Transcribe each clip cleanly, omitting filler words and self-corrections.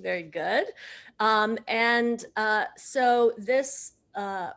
Very good. So this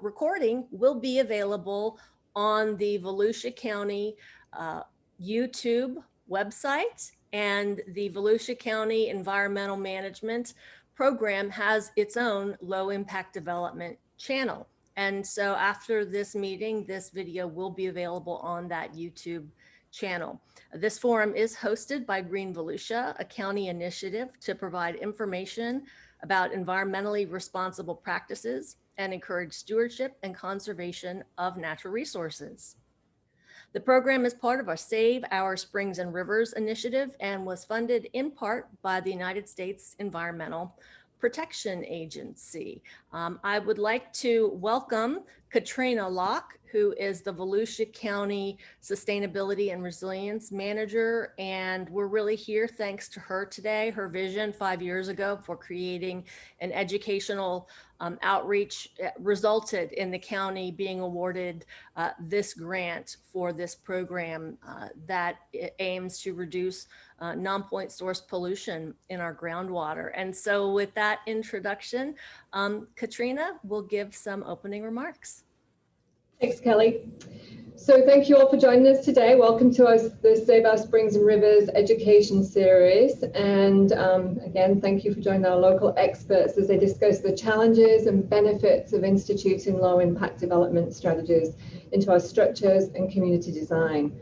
recording will be available on the Volusia County uh, YouTube website, and the Volusia County Environmental Management Program has its own low impact development channel. And so after this meeting, this video will be available on that YouTube channel. This forum is hosted by Green Volusia, a county initiative to provide information about environmentally responsible practices and encourage stewardship and conservation of natural resources. The program is part of our Save Our Springs and Rivers initiative and was funded in part by the United States Environmental Protection Agency. I would like to welcome Katrina Locke, who is the Volusia County Sustainability and Resilience Manager. And we're really here thanks to her today. Her vision 5 years ago for creating an educational outreach resulted in the county being awarded this grant for this program that aims to reduce non-point source pollution in our groundwater. And so with that introduction, Katrina will give some opening remarks. Thanks, Kelly. So thank you all for joining us today. Welcome to the Save Our Springs and Rivers education series. And again, thank you for joining our local experts as they discuss the challenges and benefits of instituting low impact development strategies into our structures and community design.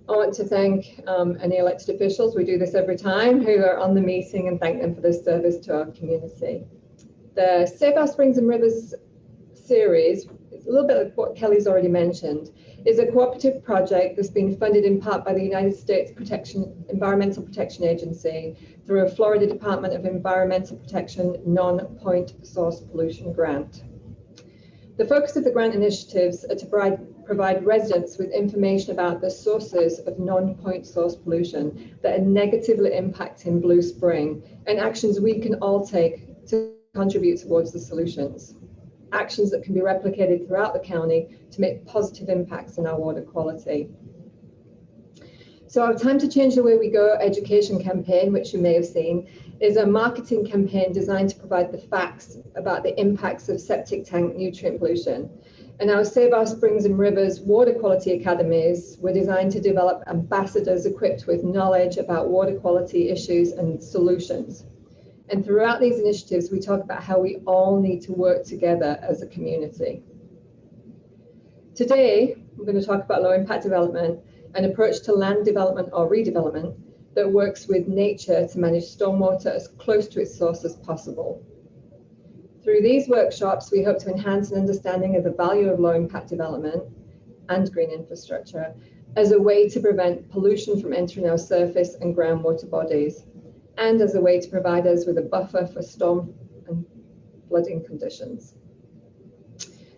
I want to thank any elected officials, we do this every time, who are on the meeting, and thank them for their service to our community. The Save Our Springs and Rivers series, a little bit of what Kelly's already mentioned, is a cooperative project that's been funded in part by the United States Environmental Protection Agency through a Florida Department of Environmental Protection non-point source pollution grant. The focus of the grant initiatives are to provide residents with information about the sources of non-point source pollution that are negatively impacting Blue Spring and actions we can all take to contribute towards the solutions. Actions that can be replicated throughout the county to make positive impacts on our water quality. So our Time to Change the Way We Go education campaign, which you may have seen, is a marketing campaign designed to provide the facts about the impacts of septic tank nutrient pollution. And our Save Our Springs and Rivers water quality academies were designed to develop ambassadors equipped with knowledge about water quality issues and solutions. And throughout these initiatives, we talk about how we all need to work together as a community. Today, we're going to talk about low impact development, an approach to land development or redevelopment that works with nature to manage stormwater as close to its source as possible. Through these workshops, we hope to enhance an understanding of the value of low impact development and green infrastructure as a way to prevent pollution from entering our surface and groundwater bodies, and as a way to provide us with a buffer for storm and flooding conditions.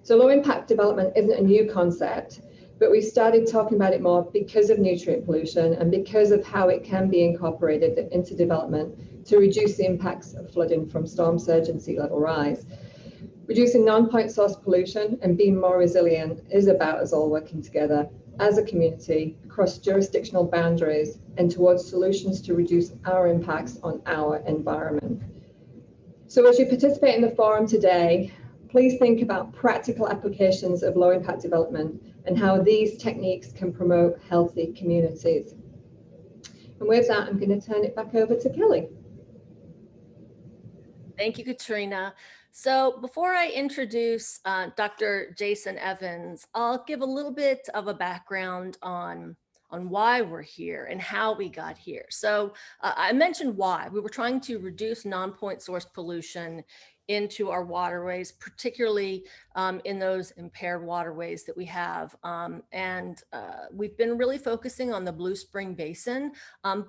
So low impact development isn't a new concept, but we started talking about it more because of nutrient pollution and because of how it can be incorporated into development to reduce the impacts of flooding from storm surge and sea level rise. Reducing non-point source pollution and being more resilient is about us all working together as a community across jurisdictional boundaries and towards solutions to reduce our impacts on our environment. So as you participate in the forum today, please think about practical applications of low impact development and how these techniques can promote healthy communities. And with that, I'm going to turn it back over to Kelly. Thank you, Katrina. So before I introduce Dr. Jason Evans, I'll give a little bit of a background on why we're here and how we got here. So I mentioned why. We were trying to reduce non-point source pollution into our waterways, particularly in those impaired waterways that we have. We've been really focusing on the Blue Spring Basin,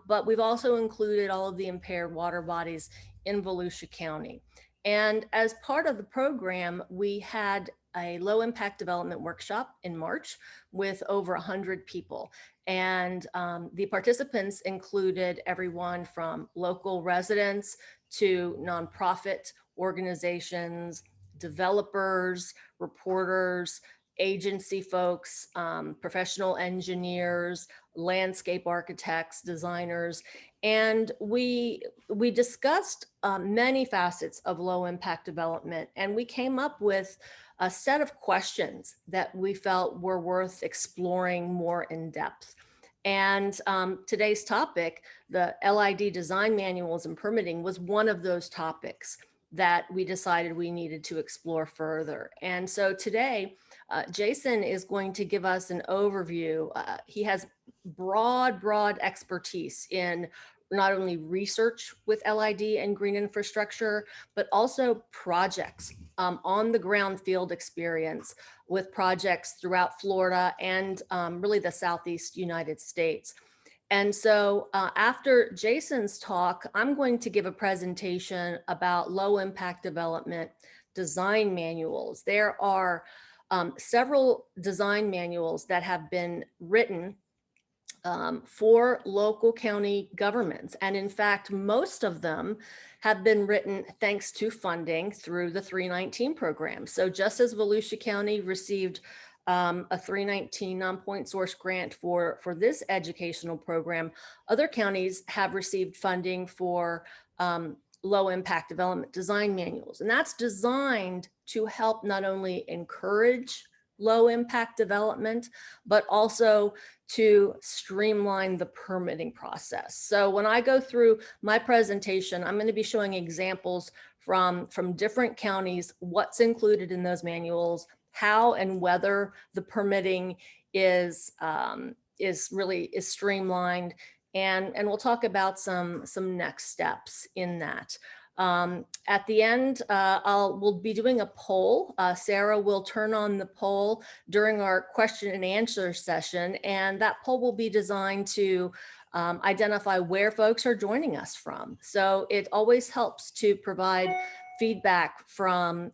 but we've also included all of the impaired water bodies in Volusia County. And as part of the program, we had a low impact development workshop in March with over 100 people. And the participants included everyone from local residents to nonprofit organizations, developers, reporters, agency folks, professional engineers, landscape architects, designers, and we discussed many facets of low impact development, and we came up with a set of questions that we felt were worth exploring more in depth. And today's topic, the LID design manuals and permitting, was one of those topics that we decided we needed to explore further. And so today, Jason is going to give us an overview. He has broad expertise in not only research with LID and green infrastructure, but also projects, on the ground field experience with projects throughout Florida and really the Southeast United States. And so after Jason's talk, I'm going to give a presentation about low impact development design manuals. There are several design manuals that have been written for local county governments. And in fact, most of them have been written thanks to funding through the 319 program. So just as Volusia County received a 319 non-point source grant for this educational program, other counties have received funding for low impact development design manuals. And that's designed to help not only encourage low impact development, but also to streamline the permitting process. So when I go through my presentation, I'm going to be showing examples from different counties, what's included in those manuals, how and whether the permitting is streamlined, and we'll talk about some next steps in that. At the end, we'll be doing a poll. Sarah will turn on the poll during our question and answer session, and that poll will be designed to identify where folks are joining us from. So it always helps to provide feedback from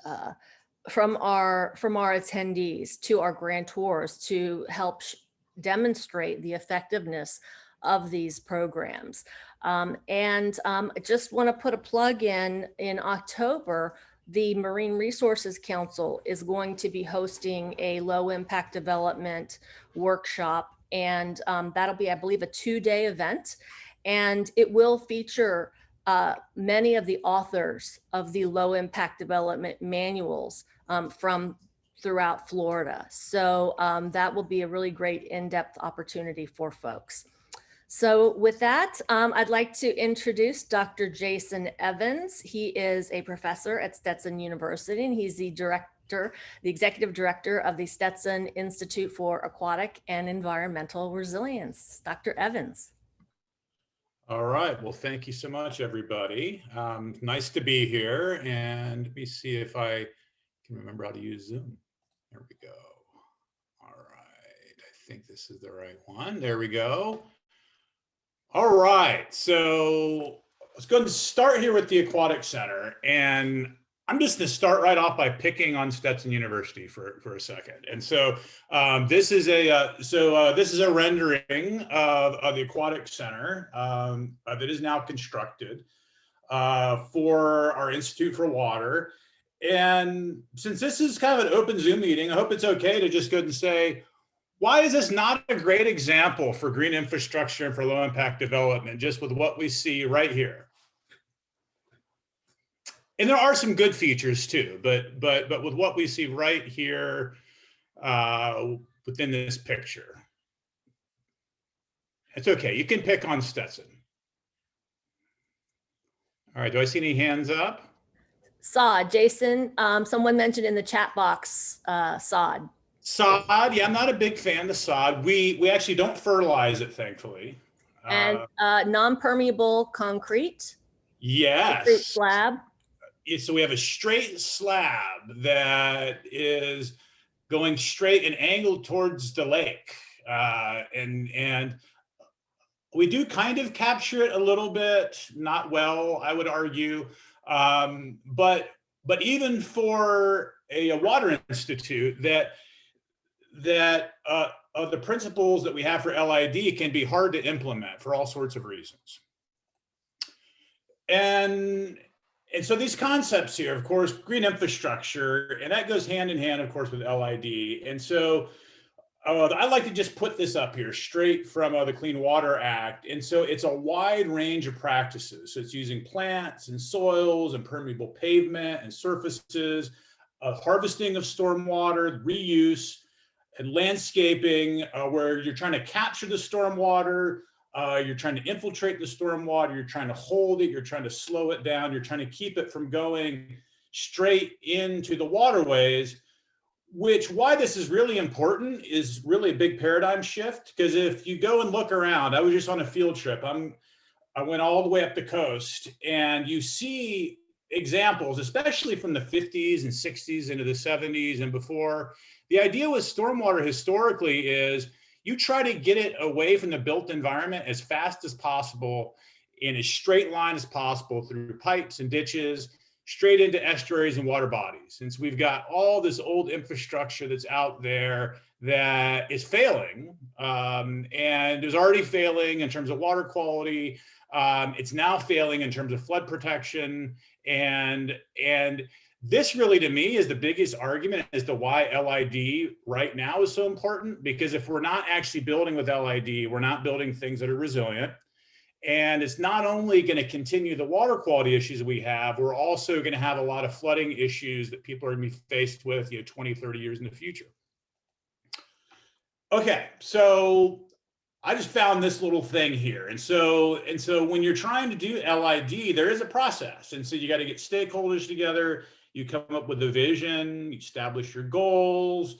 our attendees to our grantors to help demonstrate the effectiveness of these programs. I just want to put a plug in October, the Marine Resources Council is going to be hosting a low impact development workshop. And that'll be, I believe, a 2-day event. And it will feature many of the authors of the low impact development manuals from throughout Florida. So that will be a really great in-depth opportunity for folks. So with that, I'd like to introduce Dr. Jason Evans. He is a professor at Stetson University, and he's the executive director of the Stetson Institute for Aquatic and Environmental Resilience. Dr. Evans. All right, well, thank you so much, everybody. Nice to be here, and let me see if I can remember how to use Zoom. There we go. All right, I think this is the right one. There we go. All right, so let's go and start here with the Aquatic Center, and I'm just going to start right off by picking on Stetson University for a second. And so this is a rendering of the Aquatic Center that is now constructed for our Institute for Water. And since this is kind of an open Zoom meeting, I hope it's okay to just go ahead and say, why is this not a great example for green infrastructure and for low impact development, just with what we see right here? And there are some good features too, but with what we see right here within this picture, it's okay. You can pick on Stetson. All right, do I see any hands up? Sod, Jason, someone mentioned in the chat box, sod. Sod, yeah, I'm not a big fan of sod. We actually don't fertilize it, thankfully. And non-permeable concrete. Yes. Concrete slab. So we have a straight slab that is going straight and angled towards the lake. And we do kind of capture it a little bit, not well, I would argue. But even for a water institute, that the principles that we have for LID can be hard to implement for all sorts of reasons. And And so these concepts here, of course, green infrastructure, and that goes hand in hand, of course, with LID. And so I like to just put this up here straight from the Clean Water Act. And so it's a wide range of practices. So it's using plants and soils and permeable pavement and surfaces, harvesting of stormwater, reuse, and landscaping, where you're trying to capture the stormwater, you're trying to infiltrate the stormwater, you're trying to hold it, you're trying to slow it down, you're trying to keep it from going straight into the waterways. Why this is really important is really a big paradigm shift, because if you go and look around, I was just on a field trip. I went all the way up the coast, and you see examples, especially from the 50s and 60s into the 70s and before. The idea with stormwater historically is you try to get it away from the built environment as fast as possible in as straight line as possible through pipes and ditches, straight into estuaries and water bodies. Since we've got all this old infrastructure that's out there that is failing, and is already failing in terms of water quality. It's now failing in terms of flood protection. And this really, to me, is the biggest argument as to why LID right now is so important, because if we're not actually building with LID, we're not building things that are resilient. And it's not only going to continue the water quality issues we have, we're also going to have a lot of flooding issues that people are going to be faced with 20, 30 years in the future. Okay, so I just found this little thing here. And so when you're trying to do LID, there is a process. And so you got to get stakeholders together, you come up with a vision, you establish your goals,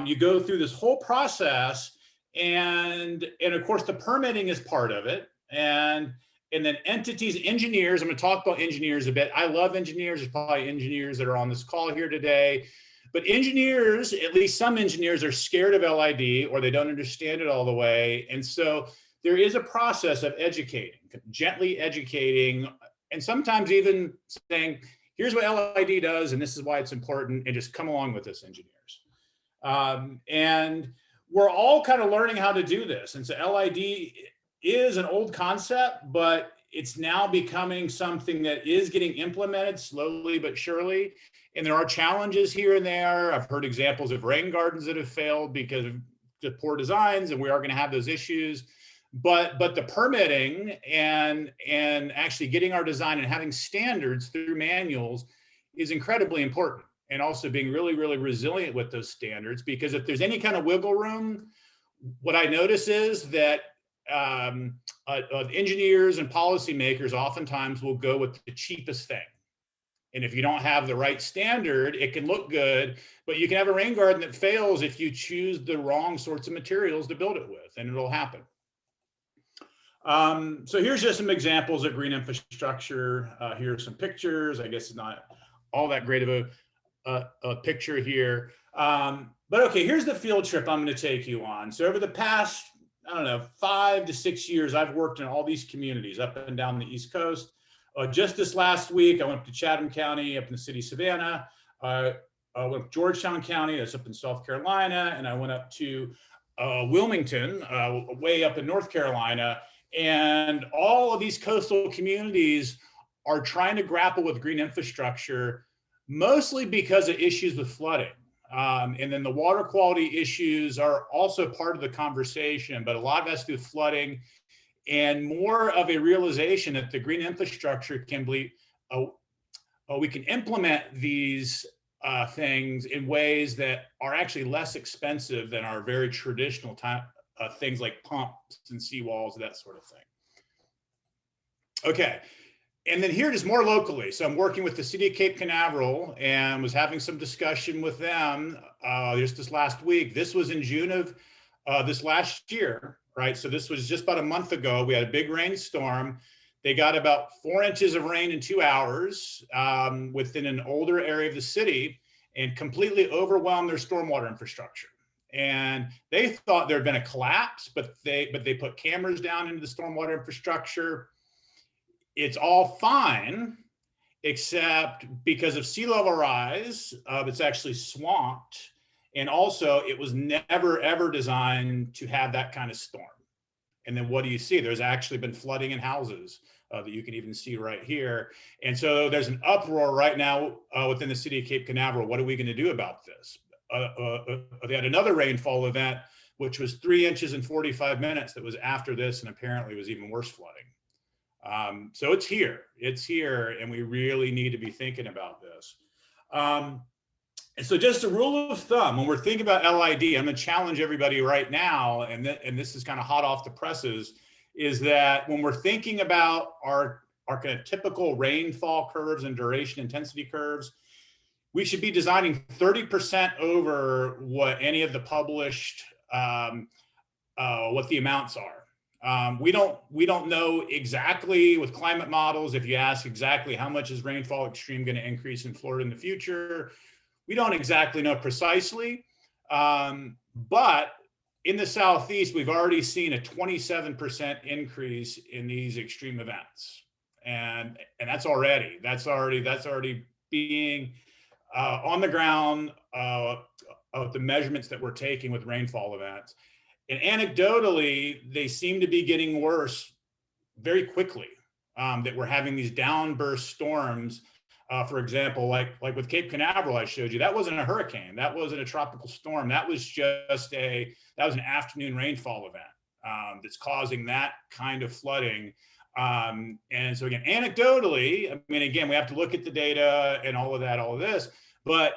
you go through this whole process, and of course the permitting is part of it. And then entities, engineers, I'm going to talk about engineers a bit. I love engineers. There's probably engineers that are on this call here today. But engineers, at least some engineers, are scared of LID, or they don't understand it all the way. And so there is a process of educating, gently educating, and sometimes even saying, here's what LID does, and this is why it's important, and just come along with this, engineers. And we're all kind of learning how to do this. And so LID is an old concept, but it's now becoming something that is getting implemented slowly but surely. And there are challenges here and there. I've heard examples of rain gardens that have failed because of the poor designs, and we are going to have those issues. But the permitting and actually getting our design and having standards through manuals is incredibly important. And also being really, really resilient with those standards, because if there's any kind of wiggle room, what I notice is that engineers and policymakers oftentimes will go with the cheapest thing. And if you don't have the right standard, it can look good, but you can have a rain garden that fails if you choose the wrong sorts of materials to build it with, and it'll happen. So here's just some examples of green infrastructure. Here are some pictures. I guess it's not all that great of a picture here. But okay, here's the field trip I'm going to take you on. So over the past, I don't know, 5 to 6 years, I've worked in all these communities up and down the East Coast. Just this last week, I went up to Chatham County, up in the city of Savannah. I went to Georgetown County, that's up in South Carolina, and I went up to Wilmington, way up in North Carolina. And all of these coastal communities are trying to grapple with green infrastructure, mostly because of issues with flooding. And then the water quality issues are also part of the conversation, but a lot of it has to do with flooding, and more of a realization that the green infrastructure can be, we can implement these things in ways that are actually less expensive than our very traditional things like pumps and seawalls, that sort of thing. Okay. And then here, just more locally. So I'm working with the city of Cape Canaveral and was having some discussion with them just this last week. This was in June of this last year, right? So this was just about a month ago. We had a big rainstorm. They got about 4 inches of rain in 2 hours within an older area of the city, and completely overwhelmed their stormwater infrastructure. And they thought there had been a collapse, but they put cameras down into the stormwater infrastructure. It's all fine, except because of sea level rise, it's actually swamped. And also it was never, ever designed to have that kind of storm. And then what do you see? There's actually been flooding in houses that you can even see right here. And so there's an uproar right now within the city of Cape Canaveral. What are we going to do about this? They had another rainfall event, which was 3 inches in 45 minutes that was after this, and apparently was even worse flooding. So it's here, and we really need to be thinking about this. And so just a rule of thumb, when we're thinking about LID, I'm going to challenge everybody right now, and this is kind of hot off the presses, is that when we're thinking about our kind of typical rainfall curves and duration intensity curves, we should be designing 30% over what any of the published, what the amounts are. We don't know exactly with climate models. If you ask exactly how much is rainfall extreme going to increase in Florida in the future, we don't exactly know precisely. But in the Southeast, we've already seen a 27% increase in these extreme events, and that's already being on the ground of the measurements that we're taking with rainfall events. And anecdotally, they seem to be getting worse very quickly, that we're having these downburst storms. For example, like with Cape Canaveral, I showed you, that wasn't a hurricane. That wasn't a tropical storm. That was just that was an afternoon rainfall event that's causing that kind of flooding. And so again, anecdotally, I mean, again, we have to look at the data and all of this, but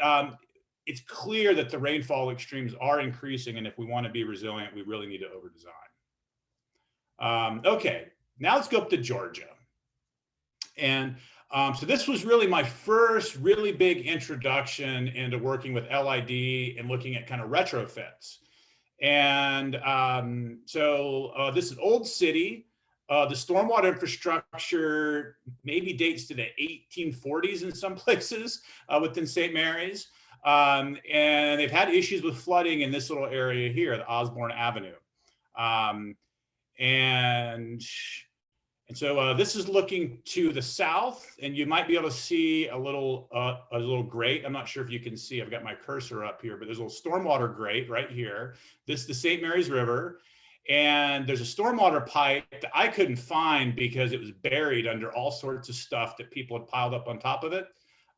it's clear that the rainfall extremes are increasing. And if we want to be resilient, we really need to over-design. Okay, now let's go up to Georgia. And so this was really my first really big introduction into working with LID and looking at kind of retrofits. And so this is Old City. The stormwater infrastructure maybe dates to the 1840s in some places within St. Mary's. And they've had issues with flooding in this little area here, the Osborne Avenue. And so this is looking to the south, and you might be able to see a little grate. I'm not sure if you can see, I've got my cursor up here, but there's a little stormwater grate right here. This is the St. Mary's River. And there's a stormwater pipe that I couldn't find because it was buried under all sorts of stuff that people had piled up on top of it.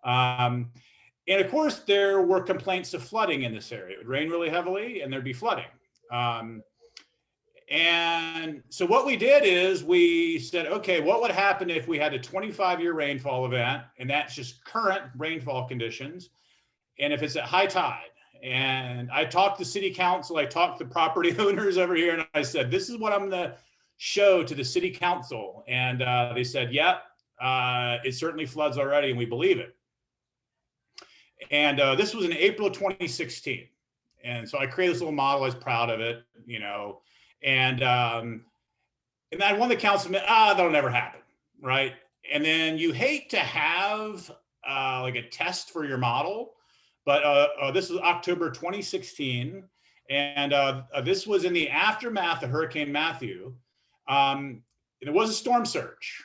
And of course, there were complaints of flooding in this area. It would rain really heavily and there'd be flooding. And so what we did is we said, okay, what would happen if we had a 25-year rainfall event, and that's just current rainfall conditions, and if it's at high tide? And I talked to city council, I talked to property owners over here, and I said, this is what I'm gonna show to the city council. And they said, yep, it certainly floods already, and we believe it. And this was in April 2016. And so I created this little model, I was proud of it, you know. And then one of the councilmen, that'll never happen, right? And then you hate to have like a test for your model, but this was October 2016, and this was in the aftermath of Hurricane Matthew. And it was a storm surge,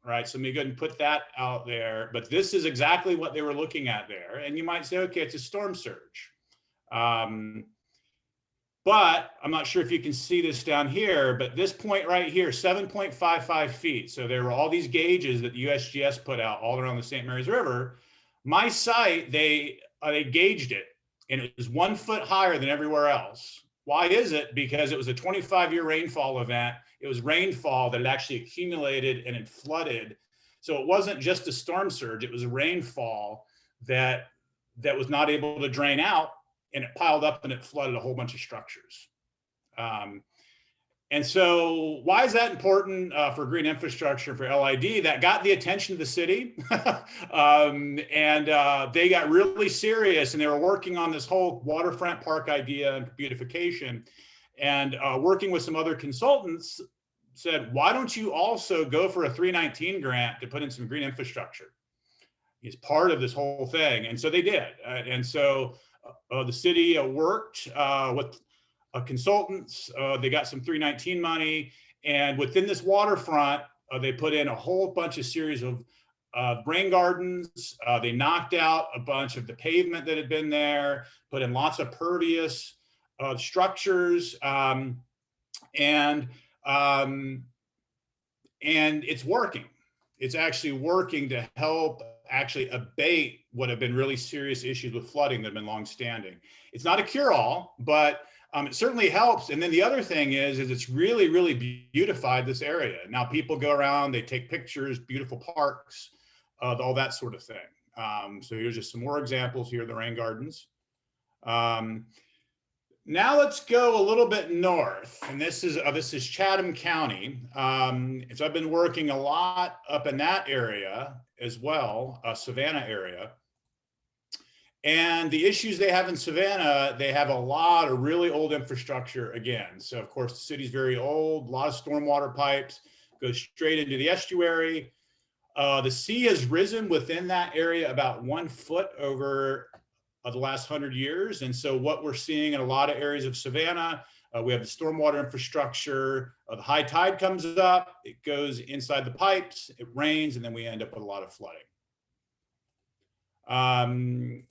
right? So let me go ahead and put that out there, but this is exactly what they were looking at there. And you might say, okay, it's a storm surge. But I'm not sure if you can see this down here, but this point right here, 7.55 feet. So there were all these gauges that the USGS put out all around the St. Mary's River. My site, they gauged it, and it was 1 foot higher than everywhere else. Why is it? Because it was a 25-year rainfall event. It was rainfall that had actually accumulated and it flooded. So it wasn't just a storm surge, it was a rainfall that was not able to drain out, and it piled up and it flooded a whole bunch of structures. And so why is that important for green infrastructure, for LID? That got the attention of the city. And they got really serious, and they were working on this whole waterfront park idea and beautification. And working with some other consultants, said, why don't you also go for a 319 grant to put in some green infrastructure as part of this whole thing? And so they did. And so the city worked with consultants. They got some 319 money, and within this waterfront, they put in a whole bunch of series of rain gardens. They knocked out a bunch of the pavement that had been there, put in lots of pervious structures, and it's working. it's actually working to help actually abate what have been really serious issues with flooding that have been longstanding. It's not a cure-all, but it certainly helps. And then the other thing is it's really, really beautified this area. Now people go around, they take pictures, beautiful parks, all that sort of thing. So here's just some more examples here of the rain gardens. Now let's go a little bit north, and this is Chatham County. So I've been working a lot up in that area as well, Savannah area. And the issues they have in Savannah, they have a lot of really old infrastructure again. So of course the city's very old, a lot of stormwater pipes, goes straight into the estuary. The sea has risen within that area about 1 foot over the last 100 years. And so what we're seeing in a lot of areas of Savannah, we have the stormwater infrastructure, the high tide comes up, it goes inside the pipes, it rains, and then we end up with a lot of flooding. I'm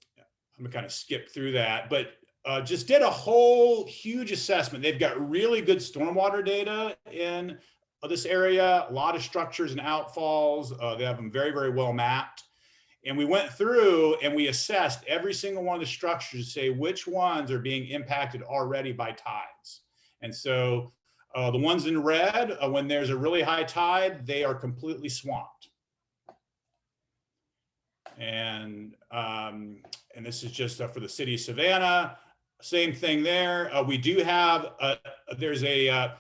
gonna kind of skip through that, but just did a whole huge assessment. They've got really good stormwater data in this area, a lot of structures and outfalls. They have them very, very well mapped. And we went through and we assessed every single one of the structures to say which ones are being impacted already by tides. And so the ones in red, when there's a really high tide, they are completely swamped. And this is just for the city of Savannah. Same thing there. We do have there's a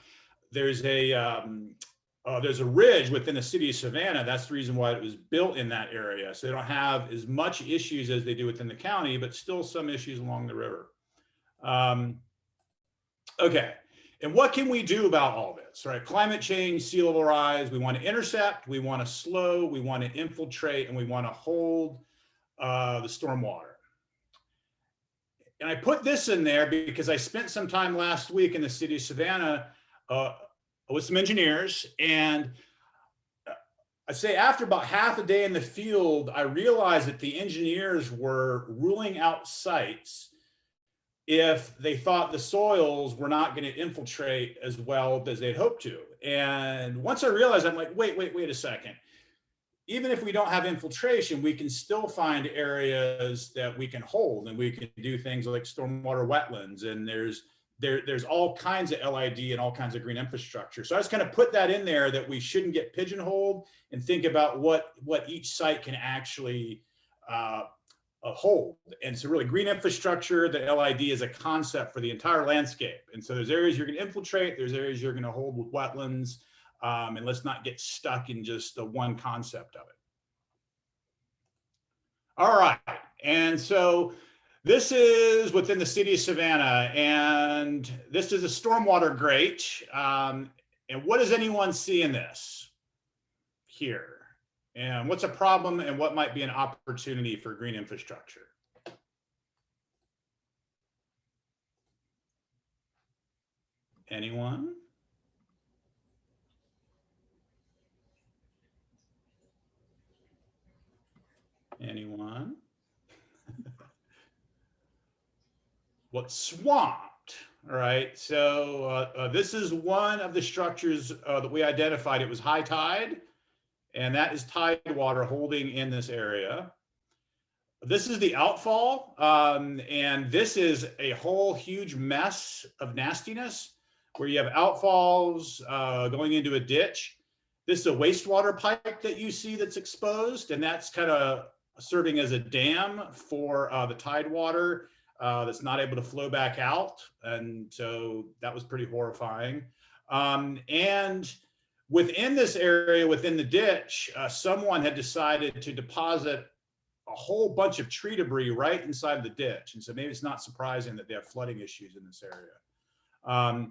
ridge within the city of Savannah. That's the reason why it was built in that area. So they don't have as much issues as they do within the county, but still some issues along the river. Okay, and what can we do about all this, right? Climate change, sea level rise, we want to intercept, we want to slow, we want to infiltrate, and we want to hold the stormwater. And I put this in there because I spent some time last week in the city of Savannah with some engineers, and I'd say after about half a day in the field, I realized that the engineers were ruling out sites if they thought the soils were not going to infiltrate as well as they'd hoped to. And once I realized, I'm like, wait a second. Even if we don't have infiltration, we can still find areas that we can hold, and we can do things like stormwater wetlands, and there's all kinds of LID and all kinds of green infrastructure. So I just kind of put that in there that we shouldn't get pigeonholed and think about what each site can actually hold. And so really green infrastructure, the LID is a concept for the entire landscape. And so there's areas you're going to infiltrate, there's areas you're going to hold with wetlands, and let's not get stuck in just the one concept of it. All right, and so this is within the city of Savannah, and this is a stormwater grate. And what does anyone see in this here? And what's a problem and what might be an opportunity for green infrastructure? Anyone? Anyone? What's swamped? All right, so this is one of the structures that we identified. It was high tide, and that is tide water holding in this area. This is the outfall, and this is a whole huge mess of nastiness where you have outfalls going into a ditch. This is a wastewater pipe that you see that's exposed, and that's kind of serving as a dam for the tide water that's not able to flow back out. And so that was pretty horrifying. And within this area, within the ditch, someone had decided to deposit a whole bunch of tree debris right inside the ditch. And so maybe it's not surprising that they have flooding issues in this area.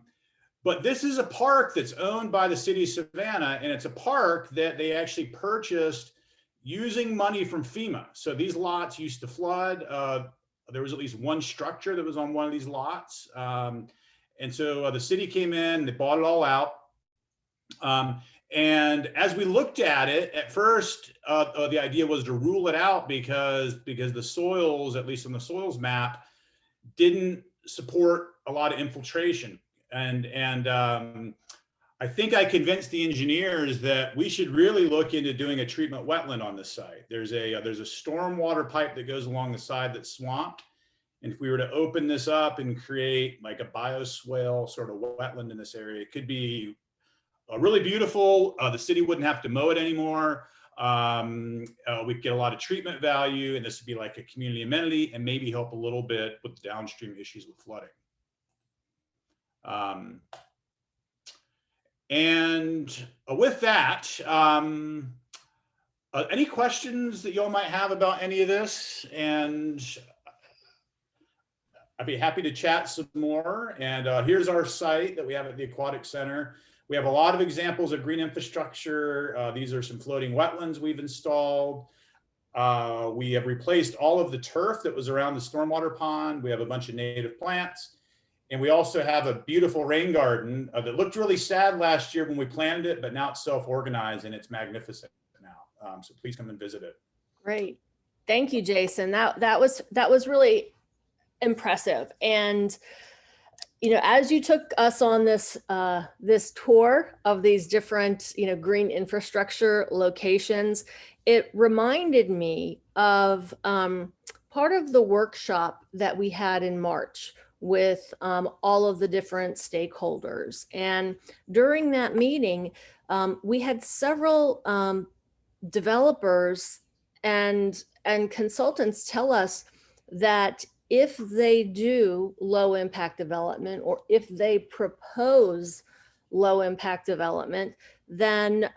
But this is a park that's owned by the city of Savannah, and it's a park that they actually purchased using money from FEMA. So these lots used to flood. There was at least one structure that was on one of these lots. And so the city came in, they bought it all out. And as we looked at it, at first, the idea was to rule it out because the soils, at least on the soils map, didn't support a lot of infiltration. And I I think I convinced the engineers that we should really look into doing a treatment wetland on the site. There's a stormwater pipe that goes along the side that's swamped. And if we were to open this up and create like a bioswale sort of wetland in this area, it could be really beautiful. The city wouldn't have to mow it anymore. We'd get a lot of treatment value, and this would be like a community amenity and maybe help a little bit with the downstream issues with flooding. And with that, any questions that y'all might have about any of this? And I'd be happy to chat some more. And here's our site that we have at the Aquatic Center. We have a lot of examples of green infrastructure. These are some floating wetlands we've installed. We have replaced all of the turf that was around the stormwater pond. We have a bunch of native plants. And we also have a beautiful rain garden that looked really sad last year when we planted it, but now it's self-organized and it's magnificent now. So please come and visit it. Great. Thank you, Jason. That was really impressive. And you know, as you took us on this this tour of these different, you know, green infrastructure locations, it reminded me of part of the workshop that we had in March with all of the different stakeholders. And during that meeting, we had several developers and consultants tell us that if they do low impact development, or if they propose low impact development, then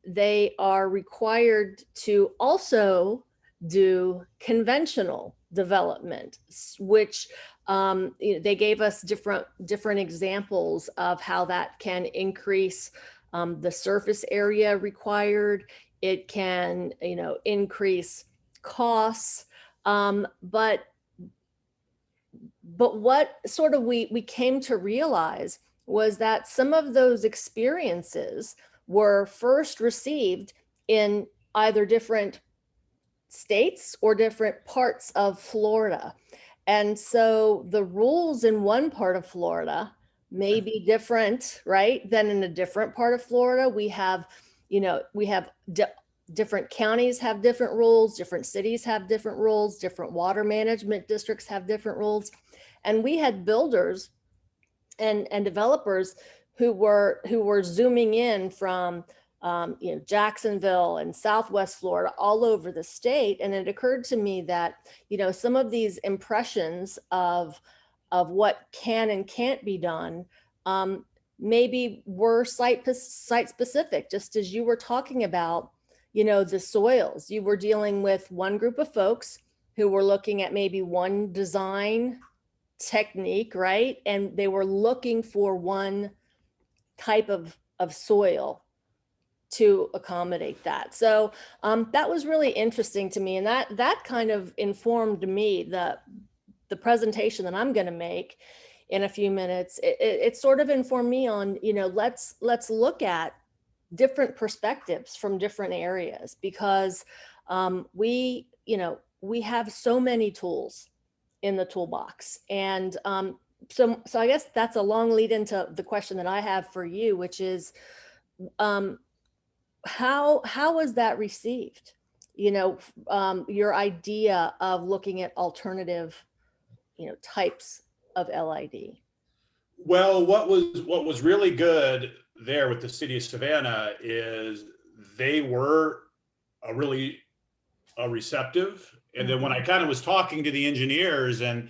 they are required to also do conventional development, which you know, they gave us different examples of how that can increase the surface area required. It can, you know, increase costs, but what sort of we came to realize was that some of those experiences were first received in either different states or different parts of Florida. And so the rules in one part of Florida may be different, right, than in a different part of Florida. We have, you know, different counties have different rules, different cities have different rules, different water management districts have different rules. And we had builders and developers who were zooming in from you know, Jacksonville and Southwest Florida, all over the state. And it occurred to me that, you know, some of these impressions of what can and can't be done maybe were site specific, just as you were talking about, you know, the soils. You were dealing with one group of folks who were looking at maybe one design technique, right? And they were looking for one type of soil to accommodate that. So that was really interesting to me. And that kind of informed me the presentation that I'm going to make in a few minutes. It sort of informed me on, you know, let's look at different perspectives from different areas, because we have so many tools in the toolbox. And so I guess that's a long lead into the question that I have for you, which is how was that received? You know, your idea of looking at alternative, you know, types of LID. Well, what was really good there with the city of Savannah is they were really receptive. And then when I kind of was talking to the engineers and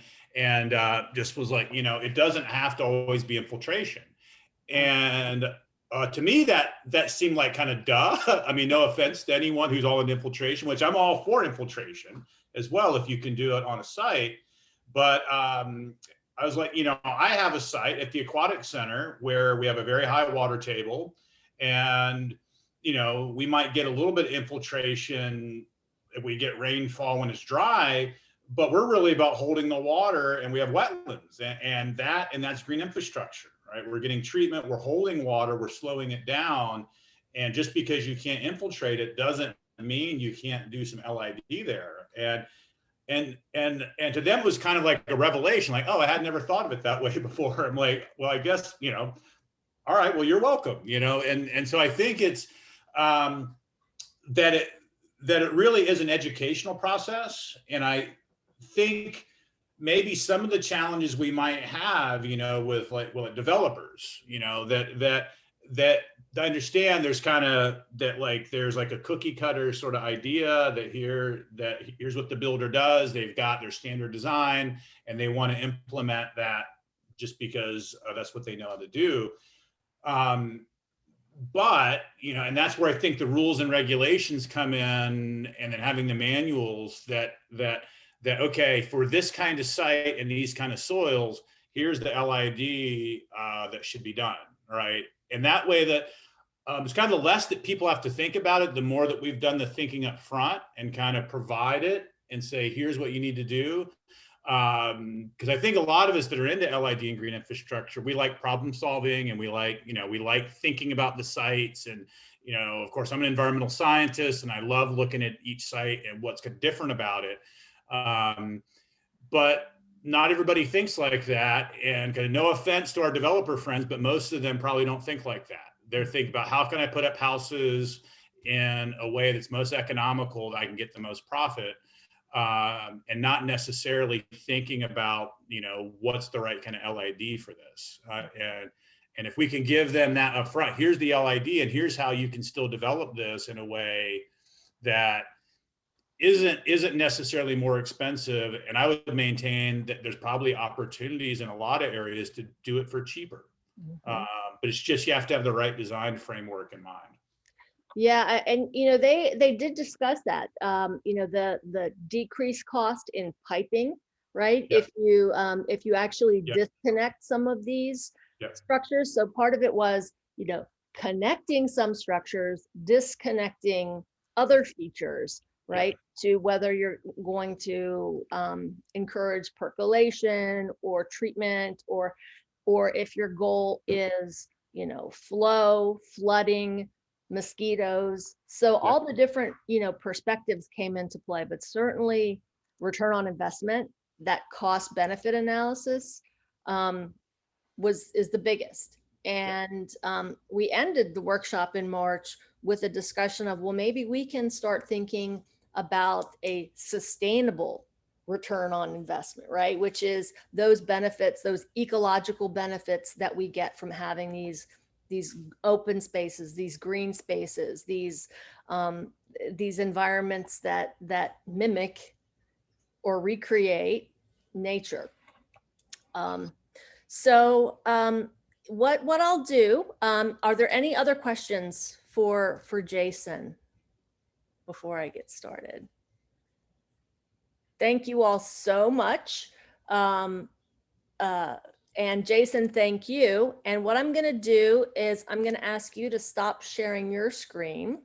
just was like, you know, it doesn't have to always be infiltration. And to me, that seemed like kind of duh. I mean, no offense to anyone who's all in infiltration, which I'm all for infiltration as well, if you can do it on a site. But I was like, you know, I have a site at the Aquatic Center where we have a very high water table, and, you know, we might get a little bit of infiltration if we get rainfall when it's dry, but we're really about holding the water, and we have wetlands, and that's green infrastructure, right? We're getting treatment, we're holding water, we're slowing it down. And just because you can't infiltrate it doesn't mean you can't do some LID there. And to them it was kind of like a revelation, like, oh, I had never thought of it that way before. I'm like, well, I guess, you know, All right, well, you're welcome, and so I think it's that it really is an educational process. And I think maybe some of the challenges we might have, with like developers, that I understand there's kind of that, like there's like a cookie cutter sort of idea that here's what the builder does. They've got their standard design and they want to implement that just because that's what they know how to do. But and that's where I think the rules and regulations come in, and then having the manuals that okay, for this kind of site and these kind of soils, here's the LID that should be done, right? And that way that it's kind of the less that people have to think about it, the more that we've done the thinking up front and kind of provide it and say, here's what you need to do. Because I think a lot of us that are into LID and green infrastructure, we like problem solving, and we like thinking about the sites. And of course, I'm an environmental scientist, and I love looking at each site and what's different about it. But not everybody thinks like that. And no offense to our developer friends, but most of them probably don't think like that. They're thinking about, how can I put up houses in a way that's most economical, that I can get the most profit. And not necessarily thinking about, what's the right kind of LID for this. And if we can give them that up front, here's the LID, and here's how you can still develop this in a way that isn't necessarily more expensive. And I would maintain that there's probably opportunities in a lot of areas to do it for cheaper. But it's just, you have to have the right design framework in mind. Yeah, and they did discuss that. The decreased cost in piping, right? Yeah. If you actually Yeah. disconnect some of these Yeah. structures. So part of it was, connecting some structures, disconnecting other features, right? To whether you're going to encourage percolation or treatment, or if your goal is, flow, flooding, mosquitoes. So all the different, perspectives came into play, but certainly return on investment, that cost benefit analysis is the biggest. And we ended the workshop in March with a discussion of, well, maybe we can start thinking about a sustainable return on investment, right? Which is those benefits, those ecological benefits that we get from having these open spaces, these green spaces, these environments that mimic or recreate nature. What I'll do, are there any other questions for Jason before I get started? Thank you all so much. And Jason, thank you. And what I'm going to do is I'm going to ask you to stop sharing your screen.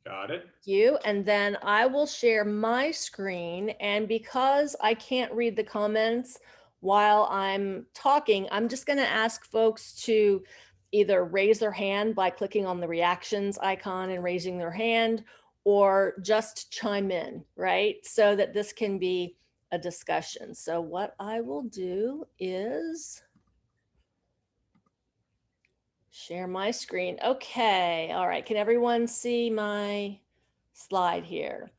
Got it. You, and then I will share my screen. And because I can't read the comments while I'm talking, I'm just going to ask folks to either raise their hand by clicking on the reactions icon and raising their hand, or just chime in, right? So that this can be a discussion. So what I will do is share my screen. Okay, all right. Can everyone see my slide here?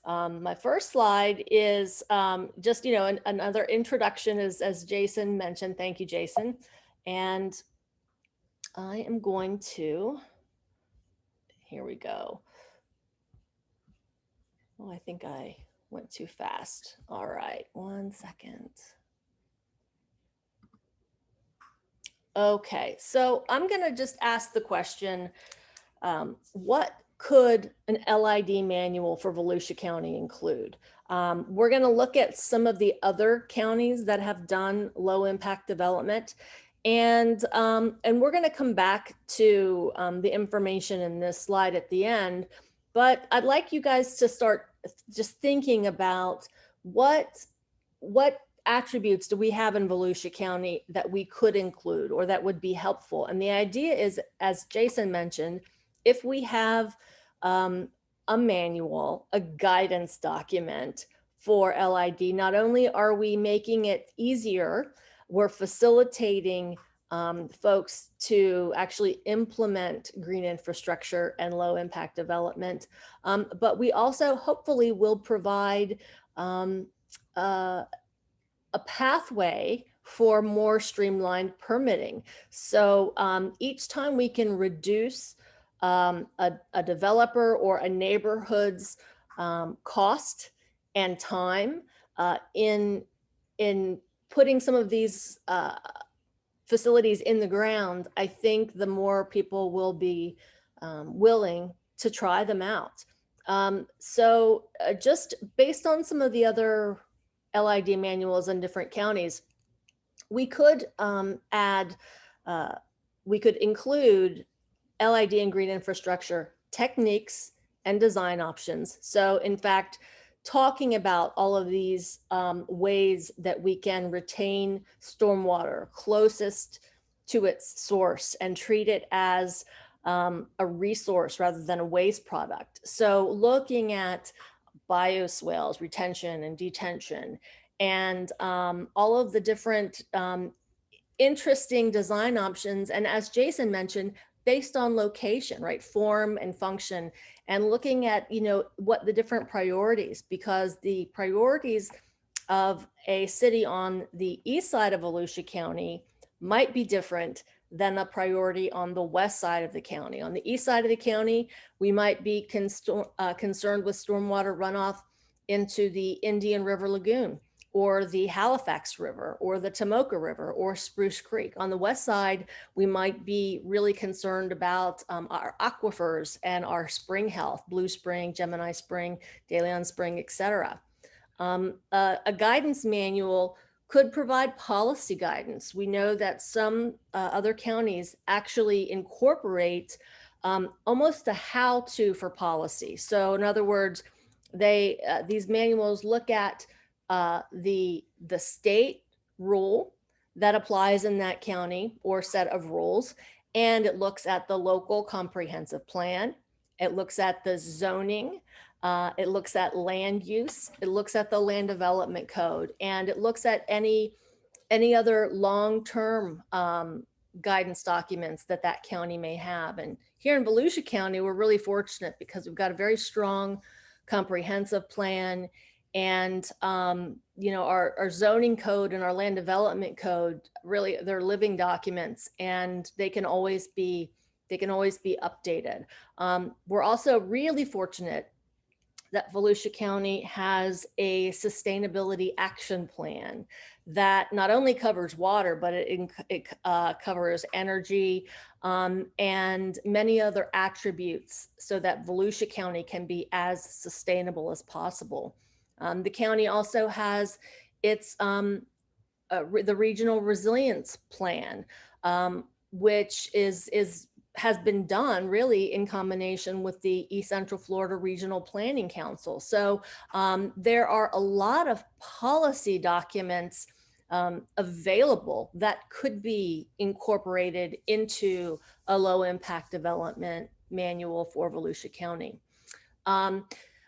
My first slide is just, another introduction, as Jason mentioned. Thank you, Jason. And I am going to, here we go. Oh, I think I went too fast. All right, 1 second. Okay, so I'm going to just ask the question, what could an LID manual for Volusia County include? We're going to look at some of the other counties that have done low impact development, and we're going to come back to the information in this slide at the end. But I'd like you guys to start just thinking about what attributes do we have in Volusia County that we could include or that would be helpful. And the idea is, as Jason mentioned, if we have a manual, a guidance document for LID, not only are we making it easier, we're facilitating folks to actually implement green infrastructure and low impact development. But we also hopefully will provide a pathway for more streamlined permitting. So each time we can reduce a developer or a neighborhood's cost and time in putting some of these facilities in the ground, I think the more people will be willing to try them out. So just based on some of the other LID manuals in different counties, we could we could include LID and green infrastructure techniques and design options. So in fact, talking about all of these ways that we can retain stormwater closest to its source and treat it as a resource rather than a waste product. So looking at bioswales, retention and detention, and all of the different interesting design options. And as Jason mentioned, based on location, right? Form and function, and looking at, what the different priorities, because the priorities of a city on the east side of Volusia County might be different than a priority on the west side of the county. On the east side of the county, we might be concerned with stormwater runoff into the Indian River Lagoon, or the Halifax River, or the Tomoka River, or Spruce Creek. On the west side, we might be really concerned about our aquifers and our spring health, Blue Spring, Gemini Spring, De Leon Spring, etc. A guidance manual could provide policy guidance. We know that some other counties actually incorporate almost a how-to for policy. So in other words, these manuals look at the state rule that applies in that county or set of rules, and it looks at the local comprehensive plan. It looks at the zoning. It looks at land use. It looks at the land development code, and it looks at any other long-term guidance documents that county may have. And here in Volusia County, we're really fortunate because we've got a very strong comprehensive plan. And, our zoning code and our land development code, really, they're living documents, and they can always be updated. We're also really fortunate that Volusia County has a sustainability action plan that not only covers water, but it covers energy and many other attributes, so that Volusia County can be as sustainable as possible. The county also has its the regional resilience plan, which has been done really in combination with the East Central Florida Regional Planning Council. So there are a lot of policy documents available that could be incorporated into a low impact development manual for Volusia County.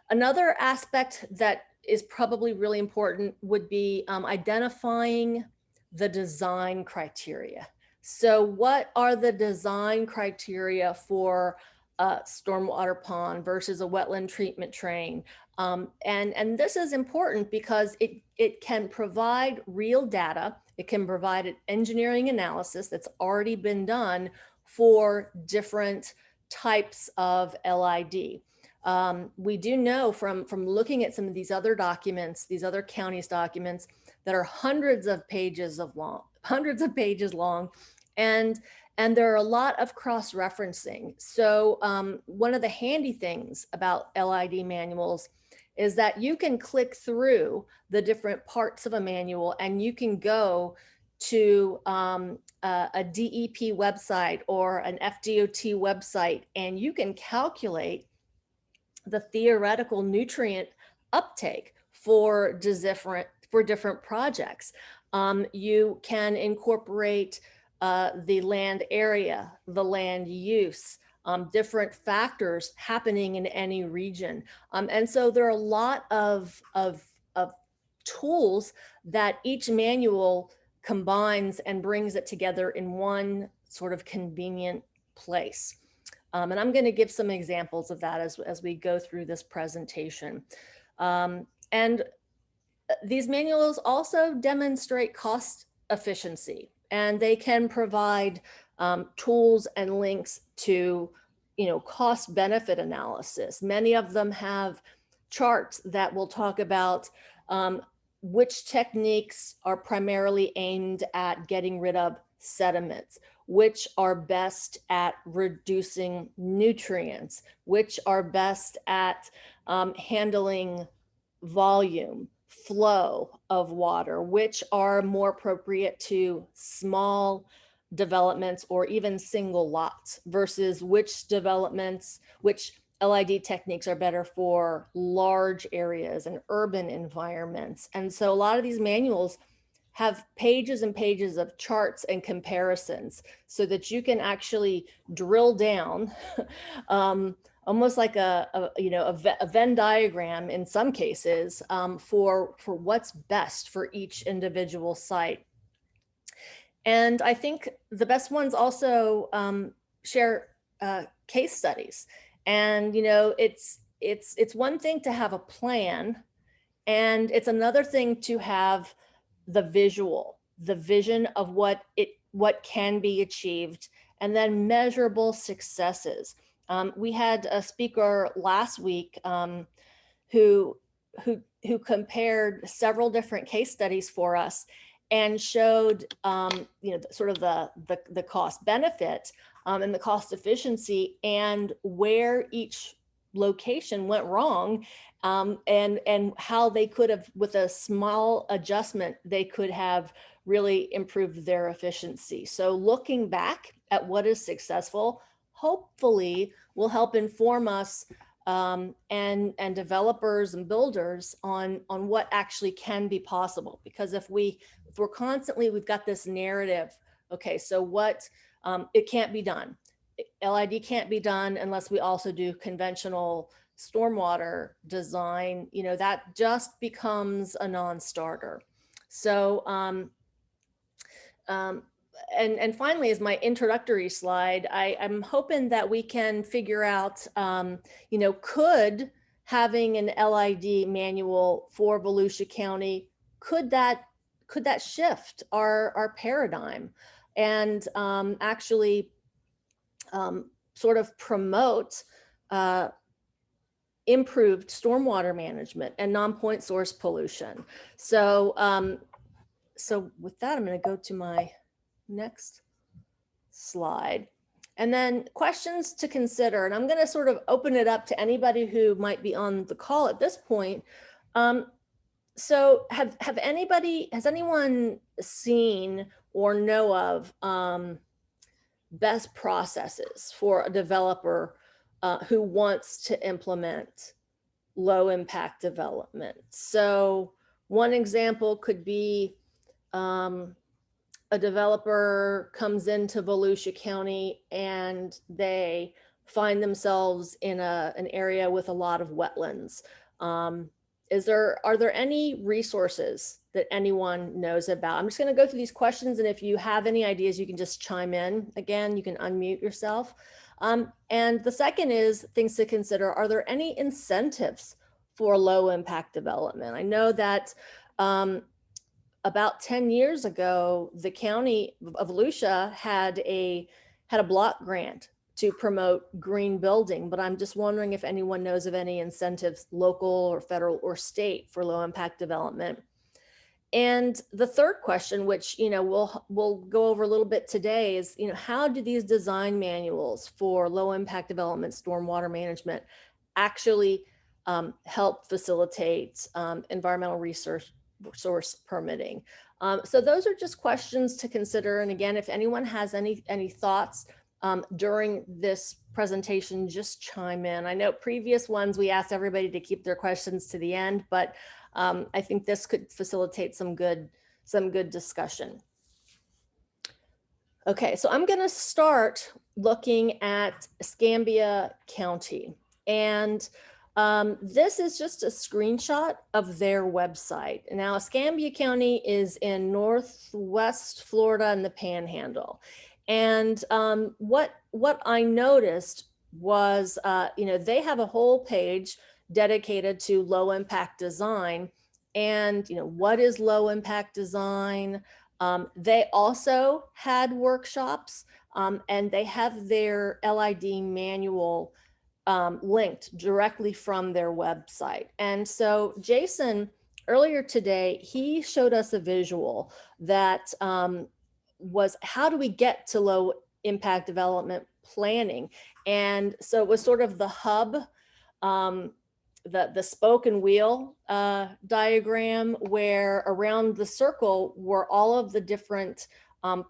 Another aspect that is probably really important would be identifying the design criteria. So what are the design criteria for a stormwater pond versus a wetland treatment train? And this is important because it can provide real data. It can provide an engineering analysis that's already been done for different types of LID. We do know from looking at some of these other documents, these other counties' documents that are hundreds of pages long, and there are a lot of cross-referencing. So one of the handy things about LID manuals is that you can click through the different parts of a manual, and you can go to a DEP website or an FDOT website, and you can calculate the theoretical nutrient uptake for different projects. You can incorporate the land area, the land use, different factors happening in any region. And so there are a lot of tools that each manual combines and brings it together in one sort of convenient place. And I'm going to give some examples of that as we go through this presentation. And these manuals also demonstrate cost efficiency, and they can provide tools and links to, cost benefit analysis. Many of them have charts that will talk about which techniques are primarily aimed at getting rid of sediments, which are best at reducing nutrients, which are best at handling volume, flow of water, which are more appropriate to small developments or even single lots, versus which developments, which LID techniques are better for large areas and urban environments. And so a lot of these manuals have pages and pages of charts and comparisons so that you can actually drill down almost like a Venn diagram in some cases for what's best for each individual site. And I think the best ones also share case studies. And it's one thing to have a plan, and it's another thing to have the vision of what can be achieved, and then measurable successes. We had a speaker last week who compared several different case studies for us and showed sort of the cost benefit and the cost efficiency, and where each location went wrong, and how they could have, with a small adjustment, they could have really improved their efficiency. So looking back at what is successful hopefully will help inform us and developers and builders on what actually can be possible. Because if we're constantly, we've got this narrative, okay, so what, it can't be done. LID can't be done unless we also do conventional stormwater design, that just becomes a non-starter. So, and finally, as my introductory slide, I'm hoping that we can figure out, could having an LID manual for Volusia County, could that shift our paradigm and actually sort of promote improved stormwater management and non-point source pollution. So, so with that, I'm going to go to my next slide. And then questions to consider, and I'm going to sort of open it up to anybody who might be on the call at this point. So has anyone seen or know of best processes for a developer who wants to implement low impact development? So one example could be a developer comes into Volusia County and they find themselves in an area with a lot of wetlands. Are there any resources that anyone knows about? I'm just going to go through these questions, and if you have any ideas, you can just chime in. Again, you can unmute yourself. And the second is things to consider. Are there any incentives for low impact development? I know that about 10 years ago, the county of Volusia had a block grant to promote green building, but I'm just wondering if anyone knows of any incentives, local or federal or state, for low impact development. And the third question, which we'll go over a little bit today, is how do these design manuals for low impact development stormwater management actually help facilitate environmental resource permitting? So those are just questions to consider. And again, if anyone has any thoughts during this presentation, just chime in. I know previous ones we asked everybody to keep their questions to the end, but I think this could facilitate some good discussion. Okay, so I'm going to start looking at Escambia County, and This is just a screenshot of their website. Now, Escambia County is in Northwest Florida in the Panhandle. And what I noticed was, they have a whole page dedicated to low impact design. And, what is low impact design? They also had workshops, and they have their LID manual linked directly from their website. And so Jason, earlier today, he showed us a visual that was, how do we get to low impact development planning? And so it was sort of the hub, the spoke and wheel diagram, where around the circle were all of the different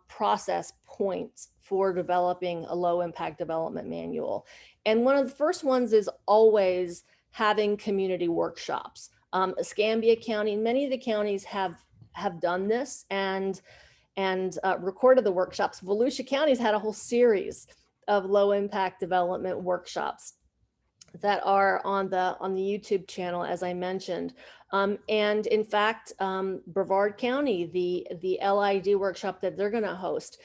process points for developing a low impact development manual. And one of the first ones is always having community workshops. Escambia County, many of the counties have done this and recorded the workshops. Volusia County's had a whole series of low impact development workshops that are on the YouTube channel, as I mentioned. And in fact, Brevard County, the LID workshop that they're going to host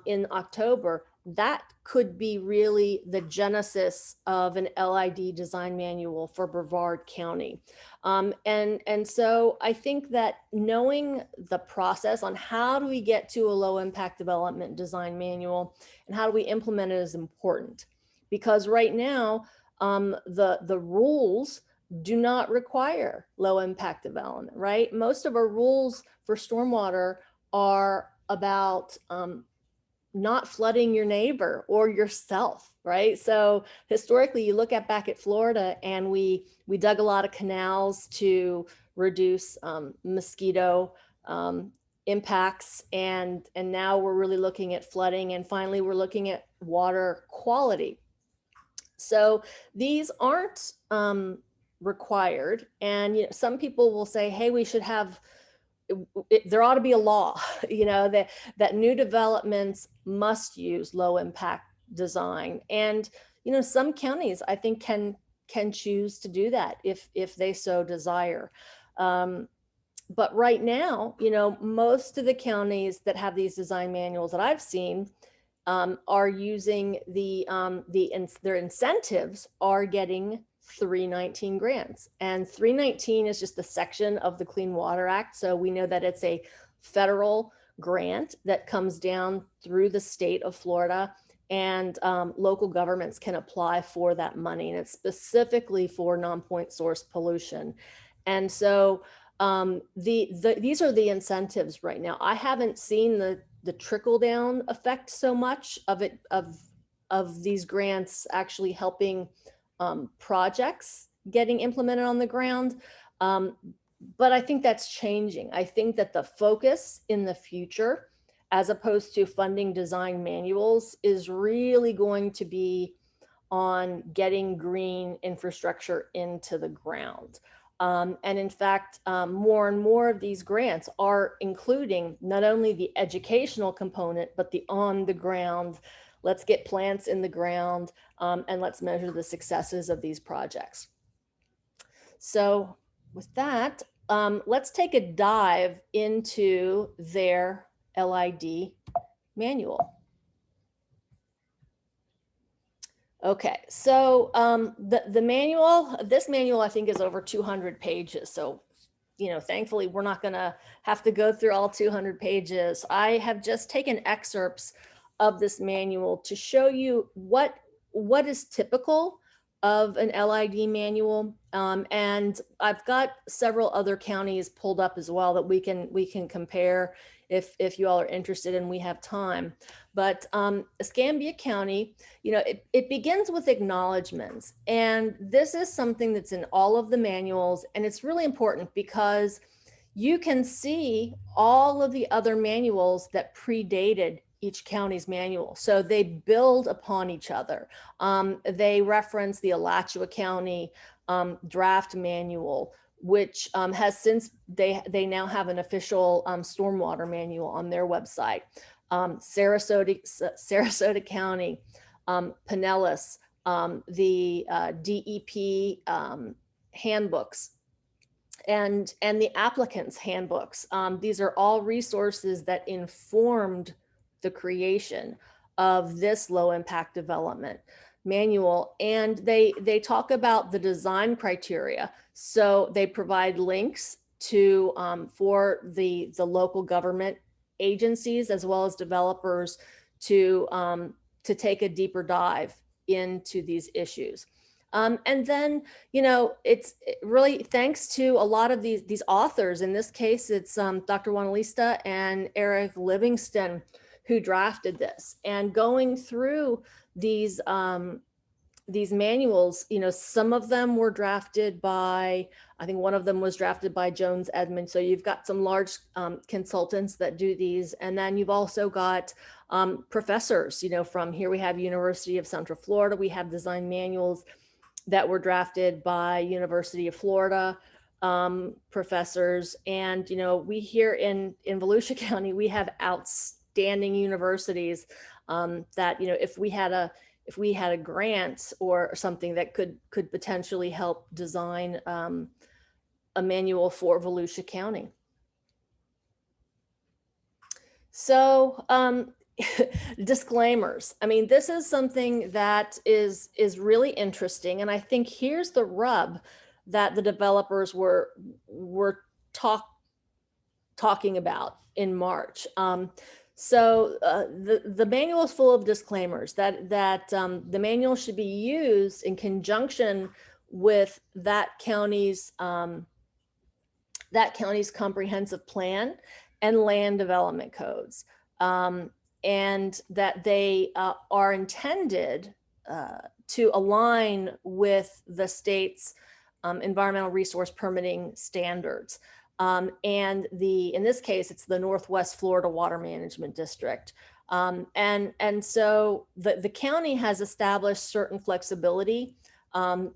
in October, that could be really the genesis of an LID design manual for Brevard County. And so I think that knowing the process on how do we get to a low impact development design manual and how do we implement it is important, because right now the rules do not require low impact development, right? Most of our rules for stormwater are about not flooding your neighbor or yourself, right? So historically, you look back at Florida, and we dug a lot of canals to reduce mosquito impacts, and now we're really looking at flooding, and finally we're looking at water quality. So these aren't required, and some people will say, hey, we should have, there ought to be a law, that new developments must use low impact design. And, some counties, I think, can choose to do that if they so desire. But right now, most of the counties that have these design manuals that I've seen are using their incentives are getting 319 grants, and 319 is just a section of the Clean Water Act. So we know that it's a federal grant that comes down through the state of Florida, and local governments can apply for that money, and it's specifically for non-point source pollution. And so these are the incentives right now. I haven't seen the trickle down effect so much of these grants actually helping projects getting implemented on the ground. But I think that's changing. I think that the focus in the future, as opposed to funding design manuals, is really going to be on getting green infrastructure into the ground. And in fact, more and more of these grants are including not only the educational component, but the on the ground, let's get plants in the ground, and let's measure the successes of these projects. So with that, let's take a dive into their LID manual. Okay, so the manual, this manual I think is over 200 pages. So, thankfully we're not gonna have to go through all 200 pages. I have just taken excerpts of this manual to show you what is typical of an LID manual. And I've got several other counties pulled up as well that we can compare if you all are interested and we have time. But Escambia County, it begins with acknowledgements. And this is something that's in all of the manuals. And it's really important because you can see all of the other manuals that predated each county's manual. So they build upon each other. They reference the Alachua County draft manual, which has since, they now have an official stormwater manual on their website. Sarasota County, Pinellas, the DEP handbooks, and the applicants' handbooks. These are all resources that informed the creation of this low impact development manual. And they talk about the design criteria. So they provide links to for the local government agencies as well as developers to take a deeper dive into these issues. And then, you know, it's really thanks to a lot of these authors. In this case, it's Dr. Juanalista and Eric Livingston who drafted this. And going through these manuals, you know, some of them were drafted by, I think one of them was drafted by Jones Edmond. So you've got some large consultants that do these. And then you've also got professors, you know, from here we have University of Central Florida, we have design manuals that were drafted by University of Florida professors. And, you know, we here in Volusia County, we have outstanding universities that, you know, if we had a grant or something that could potentially help design a manual for Volusia County. So disclaimers. I mean, this is something that is really interesting, and I think here's the rub that the developers were talking about in March. So the manual is full of disclaimers that the manual should be used in conjunction with that county's comprehensive plan and land development codes. And that they are intended to align with the state's environmental resource permitting standards. And in this case, it's the Northwest Florida Water Management District. And so the county has established certain flexibility in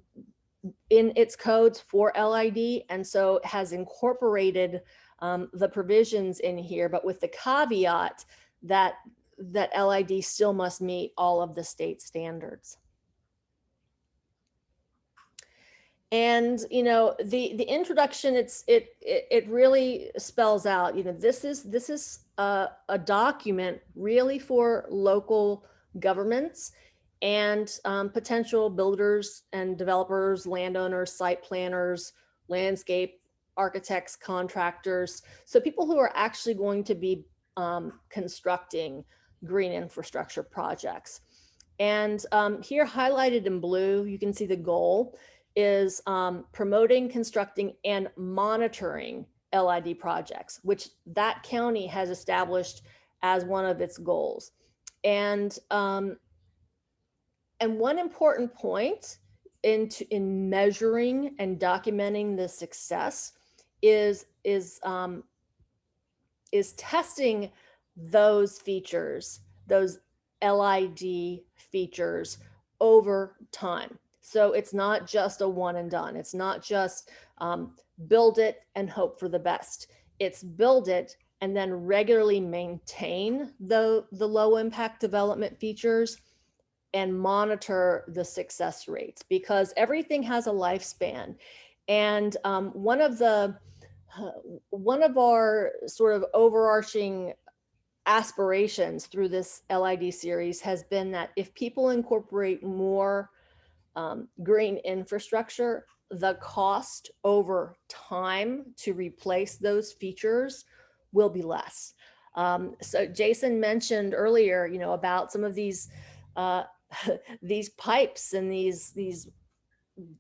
its codes for LID, and so has incorporated the provisions in here, but with the caveat that LID still must meet all of the state standards. And, you know, the introduction, it really spells out, you know, this is a document really for local governments and potential builders and developers, landowners, site planners, landscape architects, contractors. So people who are actually going to be constructing green infrastructure projects. And here highlighted in blue, you can see the goal is promoting, constructing, and monitoring LID projects, which that county has established as one of its goals. And one important point in measuring and documenting the success is testing those features, those LID features over time. So it's not just a one and done. It's not just build it and hope for the best. It's build it and then regularly maintain the low impact development features and monitor the success rates, because everything has a lifespan. And one of our sort of overarching aspirations through this LID series has been that if people incorporate more green infrastructure, the cost over time to replace those features will be less. So Jason mentioned earlier, you know, about some of these pipes and these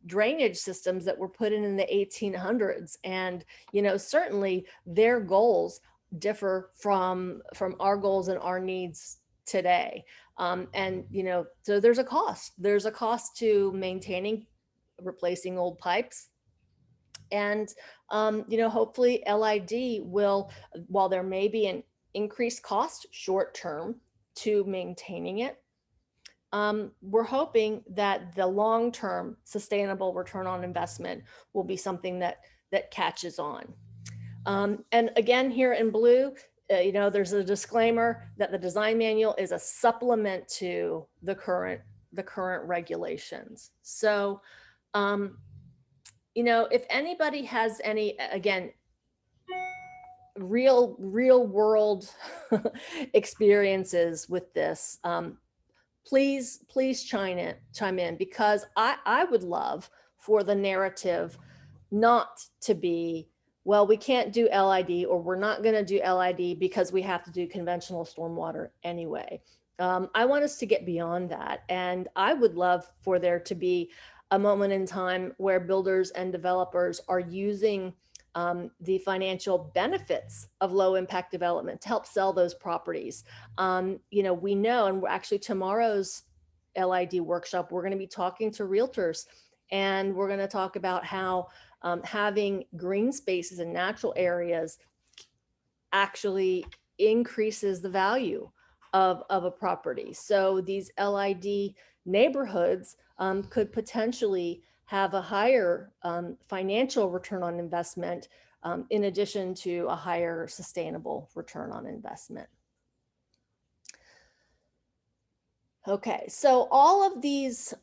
drainage systems that were put in the 1800s, and you know, certainly their goals differ from our goals and our needs today. And you know, so there's a cost to maintaining, replacing old pipes. And you know, hopefully LID will, while there may be an increased cost short term to maintaining it, we're hoping that the long-term sustainable return on investment will be something that catches on. And again, here in blue, you know, there's a disclaimer that the design manual is a supplement to the current current regulations. So, you know, if anybody has any, again, real world experiences with this, please chime in, because I would love for the narrative not to be, well, we can't do LID, or we're not going to do LID because we have to do conventional stormwater anyway. I want us to get beyond that. And I would love for there to be a moment in time where builders and developers are using the financial benefits of low impact development to help sell those properties. You know, we know, and actually tomorrow's LID workshop, we're going to be talking to realtors, and we're going to talk about how having green spaces and natural areas actually increases the value of a property. So these LID neighborhoods could potentially have a higher financial return on investment, in addition to a higher sustainable return on investment. Okay, so all of these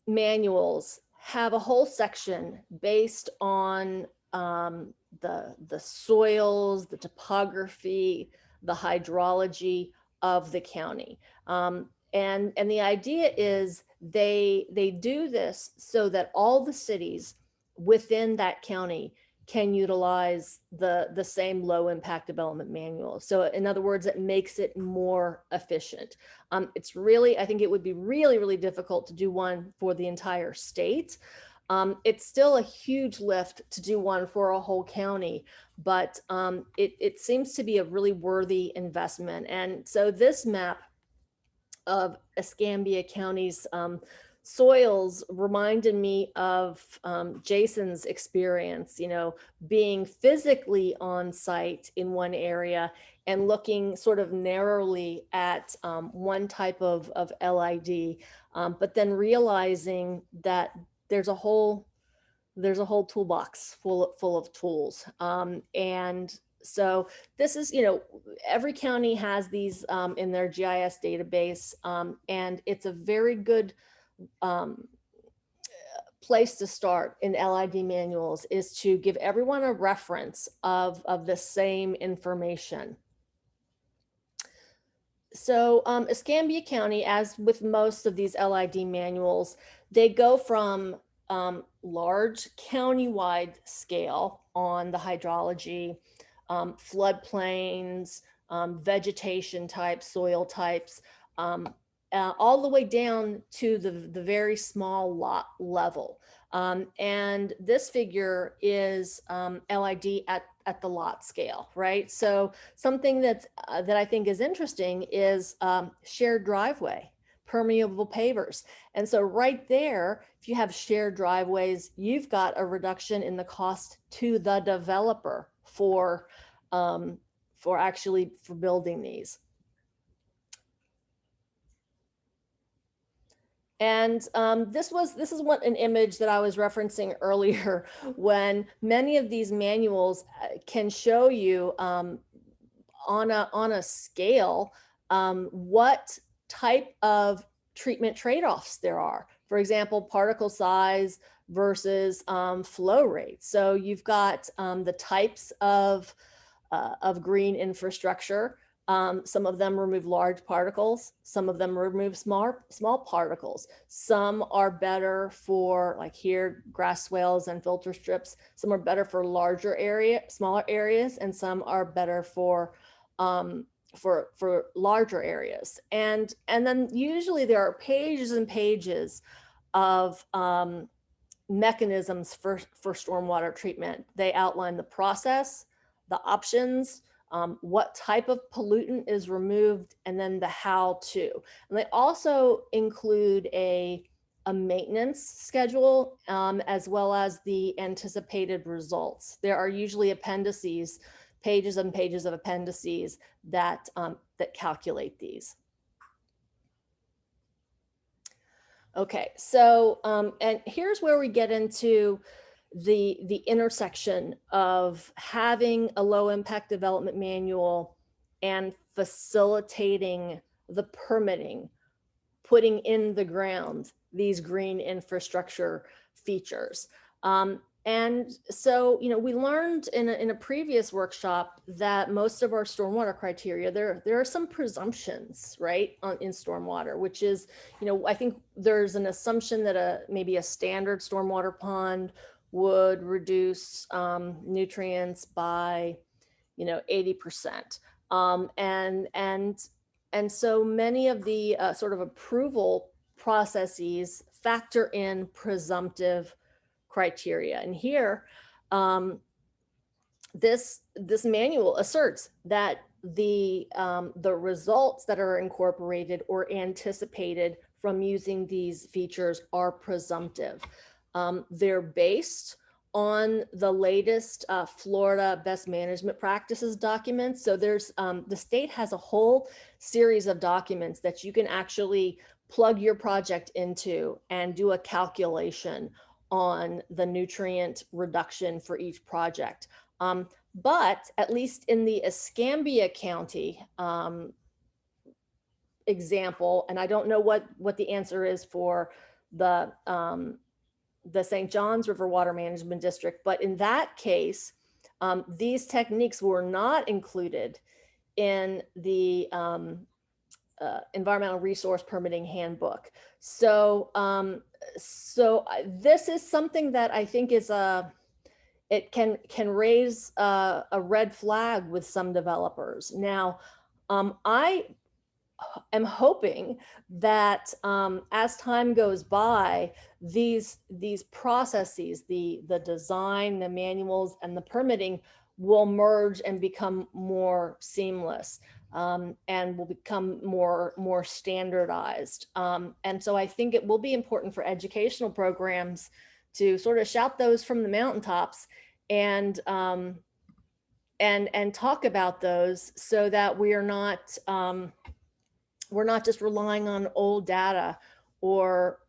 manuals have a whole section based on the soils, the topography, the hydrology of the county. And the idea is they do this so that all the cities within that county can utilize the same low impact development manual. So in other words, it makes it more efficient. It's really, I think it would be really difficult to do one for the entire state. It's still a huge lift to do one for a whole county, but it seems to be a really worthy investment. And so this map of Escambia County's soils reminded me of Jason's experience, you know, being physically on site in one area and looking sort of narrowly at one type of LID, but then realizing that there's a whole toolbox full of tools. And so this is, you know, every county has these in their GIS database, and it's a very good place to start in LID manuals, is to give everyone a reference of the same information. So Escambia County, as with most of these LID manuals, they go from large county-wide scale on the hydrology, floodplains, vegetation types, soil types, all the way down to the very small lot level. And this figure is LID at the lot scale, right? So something that I think is interesting is shared driveway, permeable pavers. And so right there, if you have shared driveways, you've got a reduction in the cost to the developer for building these. And this is what an image that I was referencing earlier, when many of these manuals can show you on a scale what type of treatment trade-offs there are. For example, particle size versus flow rate. So you've got the types of green infrastructure. Some of them remove large particles. Some of them remove small particles. Some are better for, like here, grass swales and filter strips. Some are better for smaller areas, and some are better for larger areas. And then usually there are pages and pages of mechanisms for stormwater treatment. They outline the process, the options, what type of pollutant is removed, and then the how to. And they also include a maintenance schedule, as well as the anticipated results. There are usually appendices, pages and pages of appendices that calculate these. Okay, so and here's where we get into the intersection of having a low impact development manual and facilitating the permitting putting in the ground these green infrastructure features. And so, we learned in a previous workshop that most of our stormwater criteria, there are some presumptions, right, in stormwater, which is, I think there's an assumption that maybe a standard stormwater pond would reduce nutrients by, 80%. And so many of the sort of approval processes factor in presumptive criteria. And here, this manual asserts that the results that are incorporated or anticipated from using these features are presumptive. They're based on the latest Florida best management practices documents. So there's the state has a whole series of documents that you can actually plug your project into and do a calculation on the nutrient reduction for each project. But at least in the Escambia County example, and I don't know what the answer is for the St. Johns River Water Management District, but in that case, these techniques were not included in the Environmental Resource Permitting Handbook. So, this is something that I think is it can raise a red flag with some developers. Now, I am hoping that as time goes by, these processes, the design, the manuals, and the permitting will merge and become more seamless, and will become more standardized. And so I think it will be important for educational programs to sort of shout those from the mountaintops and talk about those, so that we're not just relying on old data or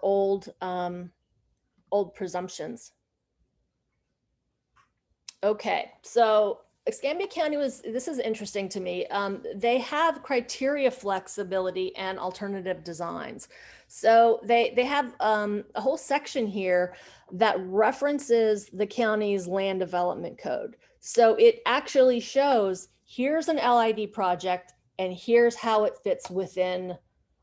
old presumptions. Okay, so Escambia County this is interesting to me. They have criteria flexibility and alternative designs. So they have a whole section here that references the county's land development code. So it actually shows, here's an LID project, and here's how it fits within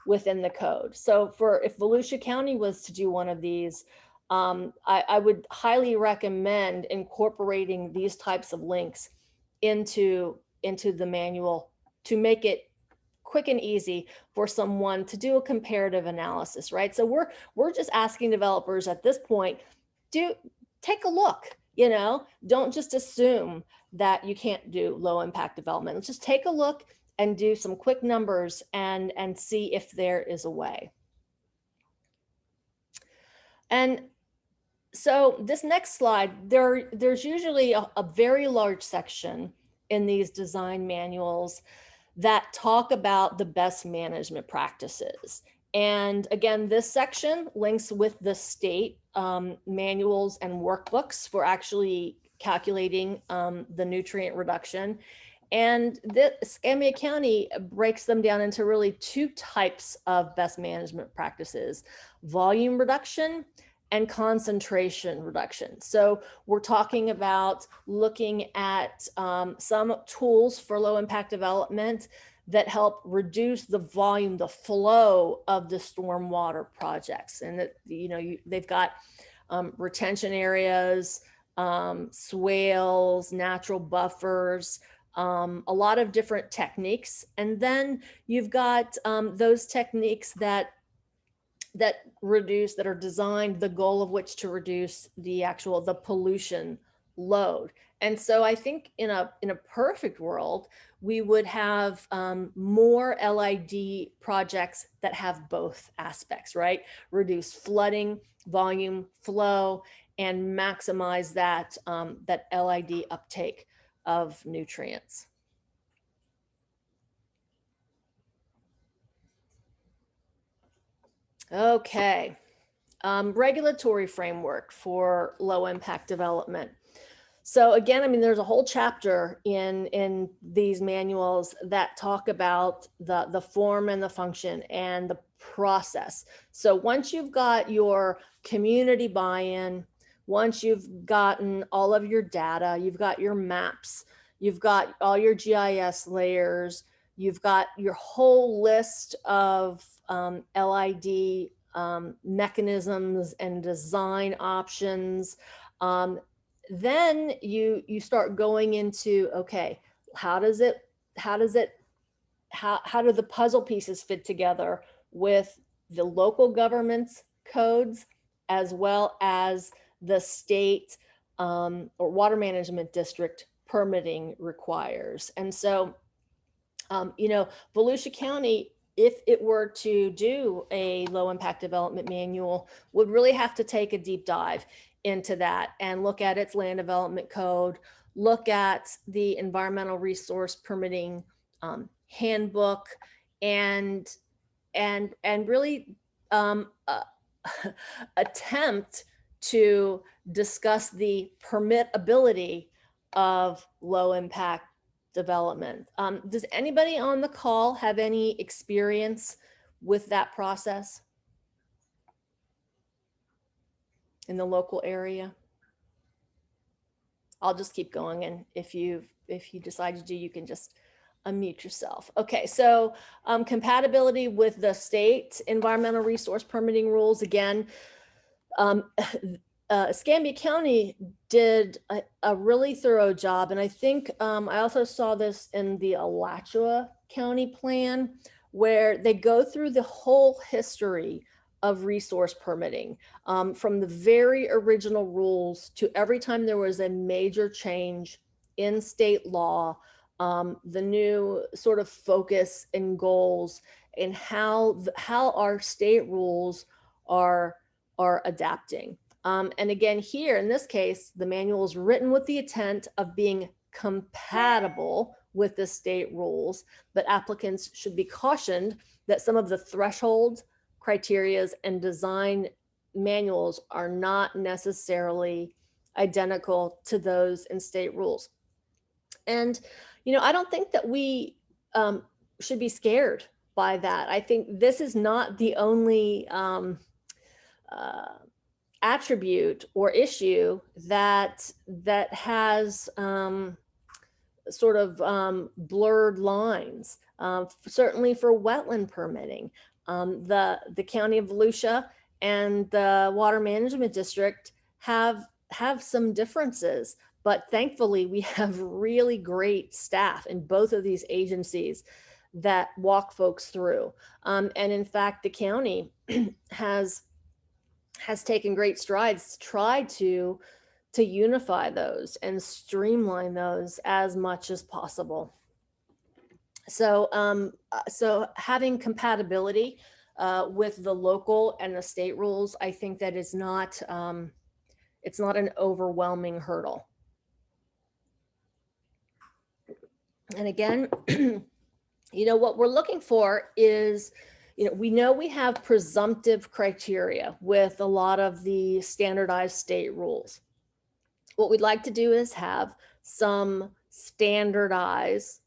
the code. So if Volusia County was to do one of these, I would highly recommend incorporating these types of links into the manual to make it quick and easy for someone to do a comparative analysis, right? So we're just asking developers at this point, take a look, don't just assume that you can't do low impact development. Let's just take a look and do some quick numbers and see if there is a way. And so this next slide, there's usually a very large section in these design manuals that talk about the best management practices. And again, this section links with the state manuals and workbooks for actually calculating the nutrient reduction. And Escambia County breaks them down into really two types of best management practices: volume reduction and concentration reduction. So we're talking about looking at some tools for low impact development that help reduce the volume, the flow of the stormwater projects. And that, they've got retention areas, swales, natural buffers, a lot of different techniques. And then you've got those techniques that are designed, the goal of which to reduce the pollution load. And so I think in a perfect world, we would have more LID projects that have both aspects, right? Reduce flooding, volume, flow, and maximize that LID uptake of nutrients. Okay. Regulatory framework for low impact development. So again, I mean, there's a whole chapter in these manuals that talk about the form and the function and the process. So once you've got your community buy-in, once you've gotten all of your data, you've got your maps, you've got all your GIS layers, you've got your whole list of LID mechanisms and design options. Then you start going into, okay, how do the puzzle pieces fit together with the local government's codes as well as the state or water management district permitting requires. And so Volusia County, if it were to do a low impact development manual, would really have to take a deep dive into that and look at its land development code, look at the environmental resource permitting handbook, and really attempt to discuss the permittability of low impact development. Does anybody on the call have any experience with that process in the local area? I'll just keep going, and if you decide to do, you can just unmute yourself. Okay, so compatibility with the state environmental resource permitting rules. Again, Escambia County did a really thorough job. And I think I also saw this in the Alachua County plan, where they go through the whole history of resource permitting, from the very original rules to every time there was a major change in state law, the new sort of focus and goals, and how our state rules are adapting. And again, here in this case, the manual is written with the intent of being compatible with the state rules, but applicants should be cautioned that some of the thresholds, criterias, and design manuals are not necessarily identical to those in state rules. And, I don't think that we should be scared by that. I think this is not the only attribute or issue that has sort of blurred lines. Certainly for wetland permitting, the County of Volusia and the Water Management District have some differences, but thankfully we have really great staff in both of these agencies that walk folks through. And in fact, the county has taken great strides to try to unify those and streamline those as much as possible. So so having compatibility with the local and the state rules, I think that is not it's not an overwhelming hurdle. And again, what we're looking for is, we know we have presumptive criteria with a lot of the standardized state rules. What we'd like to do is have some standardized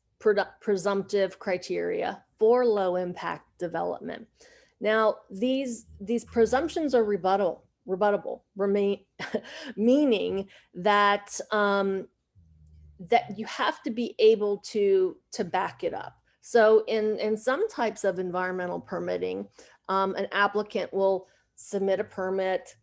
presumptive criteria for low impact development. Now, these presumptions are rebuttable, meaning that that you have to be able to back it up. So in some types of environmental permitting, an applicant will submit a permit,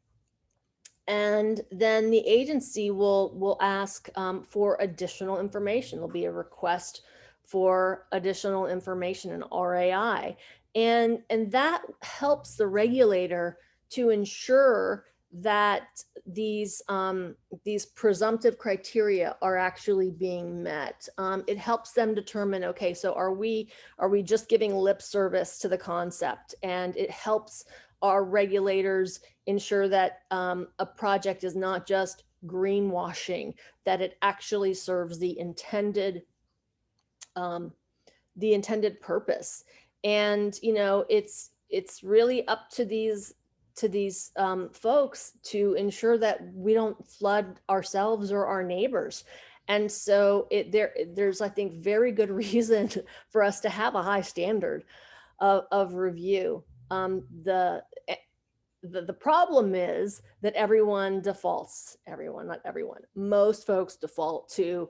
and then the agency will ask for additional information. There'll be a request for additional information, an RAI, and that helps the regulator to ensure that these presumptive criteria are actually being met. It helps them determine, okay, so are we just giving lip service to the concept? And it helps our regulators ensure that a project is not just greenwashing, that it actually serves the intended purpose. And it's really up to these folks to ensure that we don't flood ourselves or our neighbors. And so there's, I think, very good reason for us to have a high standard of review. The problem is that everyone defaults, not everyone, most folks default to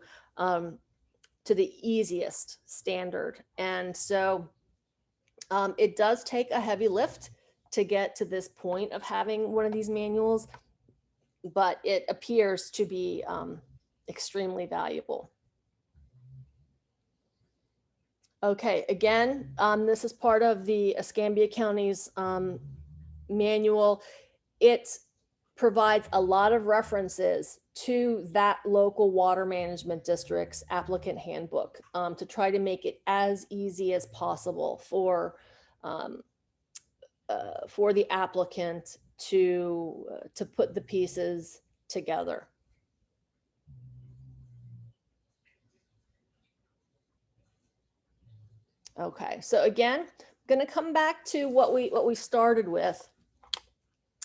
the easiest standard. And so it does take a heavy lift to get to this point of having one of these manuals, but it appears to be extremely valuable. Okay, again, this is part of the Escambia County's manual. It provides a lot of references to that local water management district's applicant handbook to try to make it as easy as possible for the applicant to put the pieces together. Okay, so again, I'm going to come back to what we started with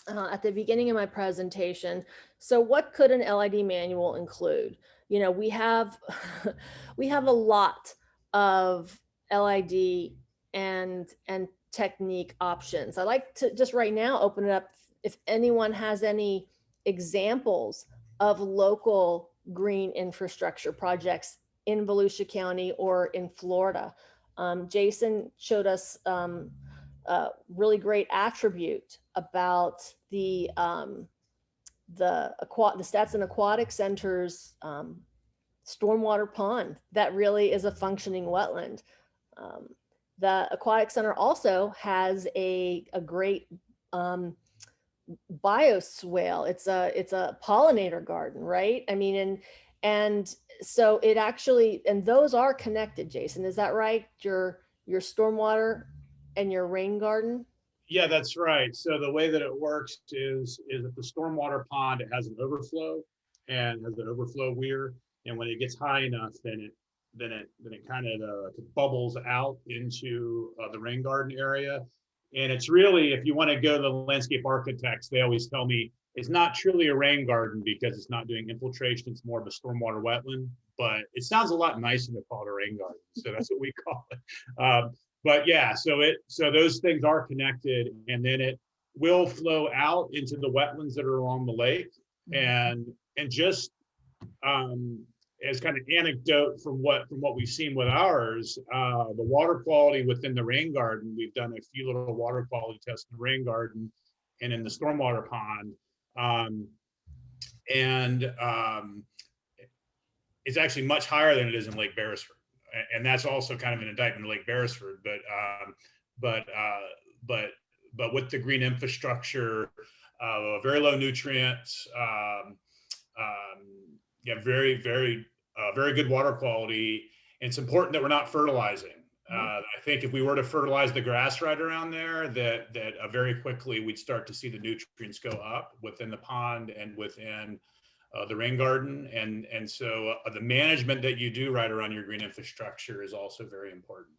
at the beginning of my presentation. So what could an LID manual include? You know, we have we have a lot of LID and technique options. I'd like to just right now open it up if anyone has any examples of local green infrastructure projects in Volusia County or in Florida. Jason showed us a really great attribute about the Stetson Aquatic Center's stormwater pond that really is a functioning wetland. The Aquatic Center also has a great bioswale. It's a pollinator garden, right? I mean, and so it actually, and those are connected, Jason, is that right? Your stormwater and your rain garden? Yeah, that's right. So the way that it works is that the stormwater pond, it has an overflow and has an overflow weir. And when it gets high enough, then it kind of bubbles out into the rain garden area. And it's really, if you want to go to the landscape architects, they always tell me it's not truly a rain garden because it's not doing infiltration. It's more of a stormwater wetland, but it sounds a lot nicer to call it a rain garden. So that's what we call it. But yeah, so those things are connected, and then it will flow out into the wetlands that are along the lake. And just as kind of anecdote from what we've seen with ours, the water quality within the rain garden, we've done a few little water quality tests in the rain garden and in the stormwater pond, it's actually much higher than it is in Lake Beresford. And that's also kind of an indictment of Lake Beresford, but with the green infrastructure, very low nutrients, very good water quality. And it's important that we're not fertilizing. I think if we were to fertilize the grass right around there, that very quickly we'd start to see the nutrients go up within the pond and within the rain garden. And so the management that you do right around your green infrastructure is also very important.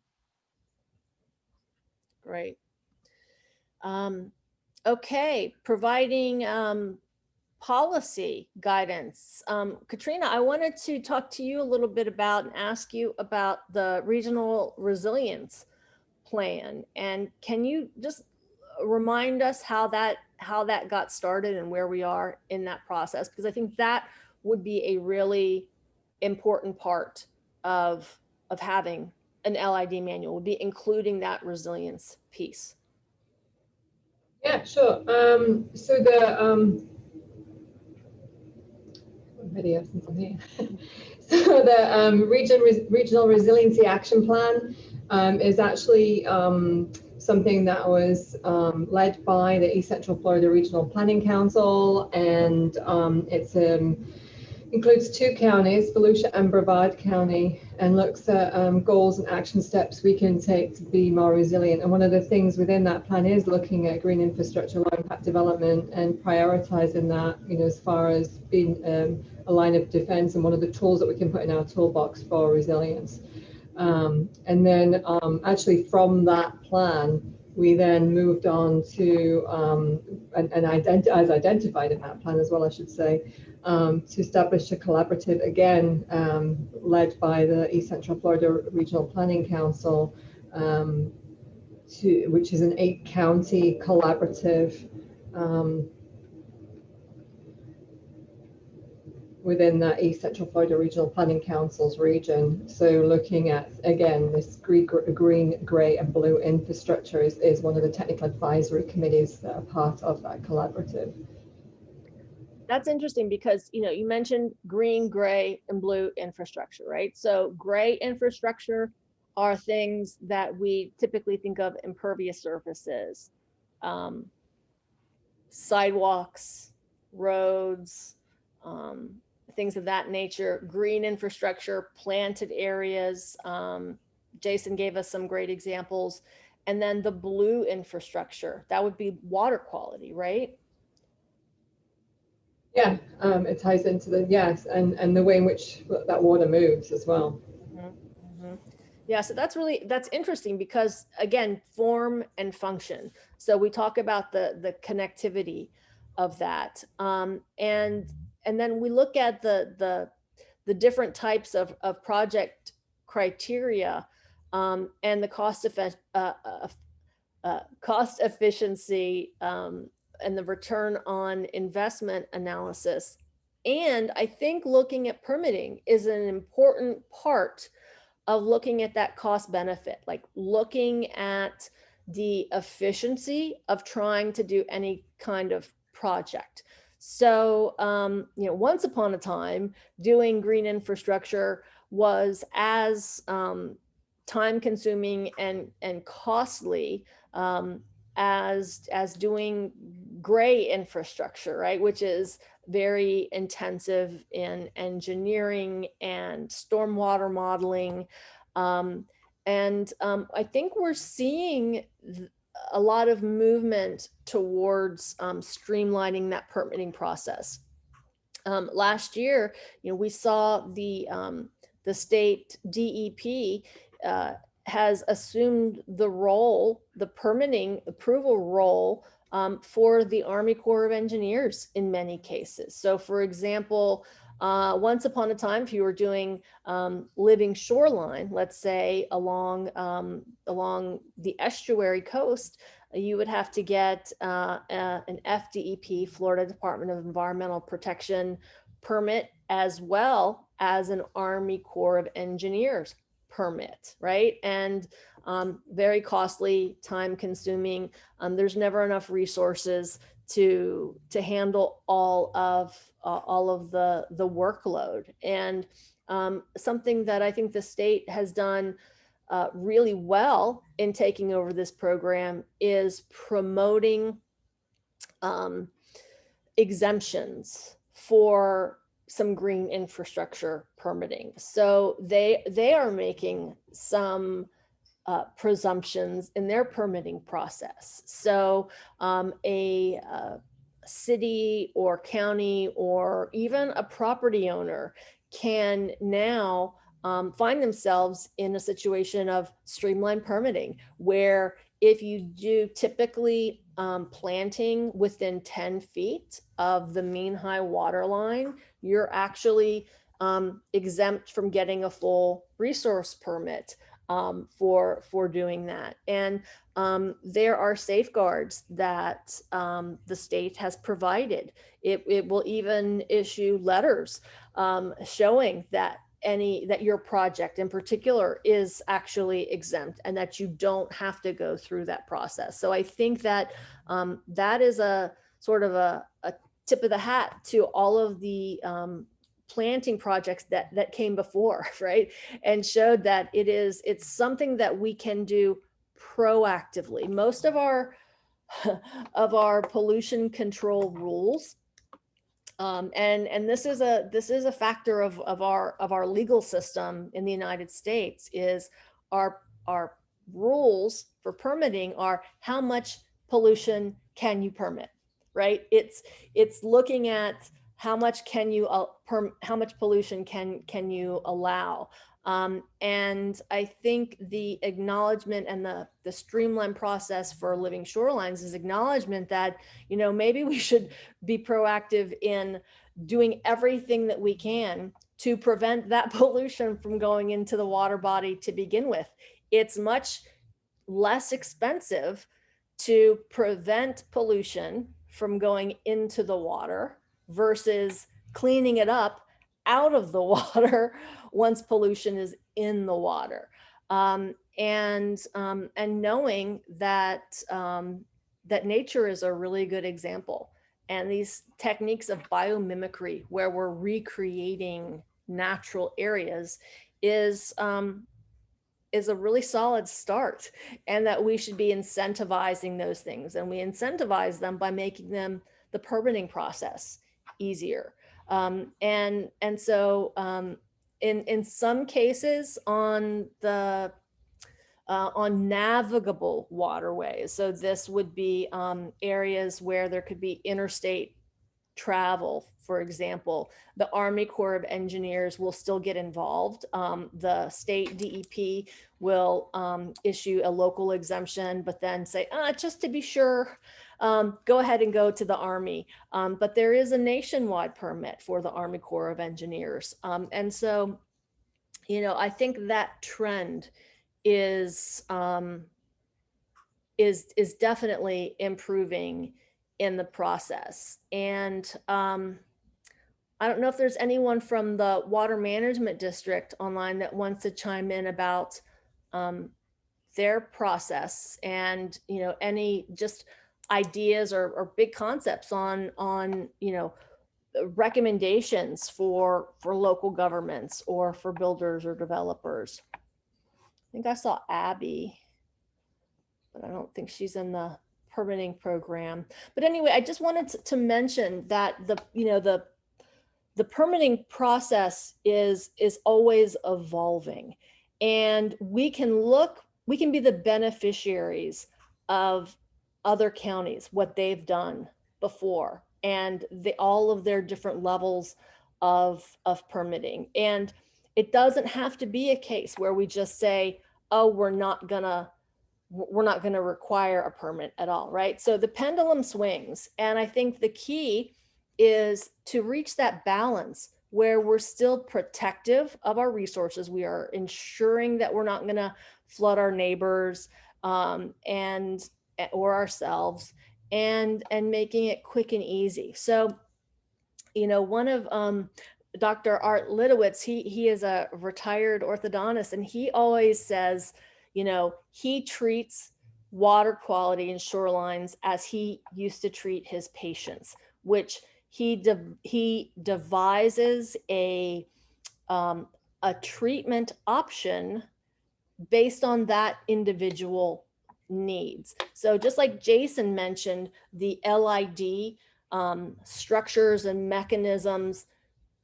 Great. Okay, providing policy guidance. Katrina, I wanted to talk to you a little bit about and ask you about the regional resilience plan. And can you just remind us how that got started and where we are in that process? Because I think that would be a really important part of having an LID manual, would be including that resilience piece. Yeah, sure. So the video since I'm here. So the regional resiliency action plan is actually something that was led by the East Central Florida Regional Planning Council, and it's includes 2 counties, Volusia and Brevard County, and looks at goals and action steps we can take to be more resilient. And one of the things within that plan is looking at green infrastructure, low impact development, and prioritizing that, you know, as far as being a line of defense and one of the tools that we can put in our toolbox for resilience. And then actually from that plan, we then moved on to, as identified in that plan as well, I should say, to establish a collaborative, again, led by the East Central Florida Regional Planning Council, which is an 8-county collaborative within that East Central Florida Regional Planning Council's region. So looking at, again, this green, gray, and blue infrastructure is one of the technical advisory committees that are part of that collaborative. That's interesting because, you know, you mentioned green, gray, and blue infrastructure, right? So gray infrastructure are things that we typically think of impervious surfaces, sidewalks, roads, things of that nature. Green infrastructure, planted areas. Jason gave us some great examples. And then the blue infrastructure, that would be water quality, right? Yeah, it ties into the, yes, and the way in which that water moves as well. Mm-hmm. Yeah, so that's interesting because, again, form and function. So we talk about the connectivity of that, and then we look at the different types of project criteria, and the cost efficiency, and the return on investment analysis. And I think looking at permitting is an important part of looking at that cost benefit, like looking at the efficiency of trying to do any kind of project. So, you know, once upon a time, doing green infrastructure was as time consuming and costly as doing gray infrastructure, right? Which is very intensive in engineering and stormwater modeling. I think we're seeing a lot of movement towards streamlining that permitting process. Last year, you know, we saw the state DEP has assumed the role, the permitting approval role, for the Army Corps of Engineers in many cases. So for example, once upon a time, if you were doing living shoreline, let's say along the estuary coast, you would have to get an FDEP, Florida Department of Environmental Protection permit, as well as an Army Corps of Engineers permit, right? And very costly, time consuming. There's never enough resources to handle all of the workload. And something that I think the state has done really well in taking over this program is promoting exemptions for some green infrastructure permitting. So they are making some presumptions in their permitting process. So a city or county or even a property owner can now find themselves in a situation of streamlined permitting, where if you do typically planting within 10 feet of the mean high water line, you're actually exempt from getting a full resource permit for doing that. And there are safeguards that the state has provided. It will even issue letters showing that your project in particular is actually exempt and that you don't have to go through that process. So I think that that is a sort of a tip of the hat to all of the planting projects that came before, right? And showed that it's something that we can do proactively. Most of our pollution control rules, and this is a factor of our legal system in the United States, is our rules for permitting are how much pollution can you permit, right? It's looking at how much can you how much pollution can you allow? And I think the acknowledgement and the streamlined process for living shorelines is acknowledgement that, you know, maybe we should be proactive in doing everything that we can to prevent that pollution from going into the water body to begin with. It's much less expensive to prevent pollution from going into the water versus cleaning it up out of the water once pollution is in the water. And knowing that that nature is a really good example, and these techniques of biomimicry where we're recreating natural areas is a really solid start, and that we should be incentivizing those things, and we incentivize them by making them the permitting process easier. And so in some cases on the on navigable waterways, so this would be areas where there could be interstate travel, for example, the Army Corps of Engineers will still get involved. The state DEP will issue a local exemption, but then say, just to be sure, go ahead and go to the Army. But there is a nationwide permit for the Army Corps of Engineers. And so, you know, I think that trend is definitely improving in the process. And I don't know if there's anyone from the Water Management District online that wants to chime in about their process, and, you know, any just ideas or big concepts on you know, recommendations for local governments or for builders or developers. I think I saw Abby, but I don't think she's in the permitting program. But anyway, I just wanted to mention that the permitting process is always evolving, and we can be the beneficiaries of other counties, what they've done before, and all of their different levels of permitting. And it doesn't have to be a case where we just say, oh, we're not gonna require a permit at all, right? So the pendulum swings, and I think the key is to reach that balance where we're still protective of our resources. We are ensuring that we're not going to flood our neighbors or ourselves, and making it quick and easy. So, you know, one of Dr. Art Litowitz, he is a retired orthodontist, and he always says, you know, he treats water quality in shorelines as he used to treat his patients, which he devises a treatment option based on that individual needs. So just like Jason mentioned, the LID structures and mechanisms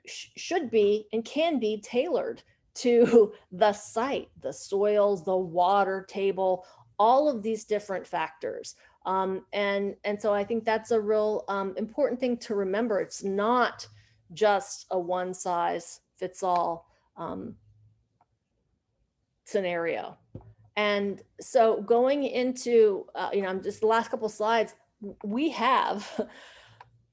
should be and can be tailored to the site, the soils, the water table, all of these different factors. And so I think that's a real important thing to remember. It's not just a one size fits all scenario. And so going into, you know, just the last couple of slides, we have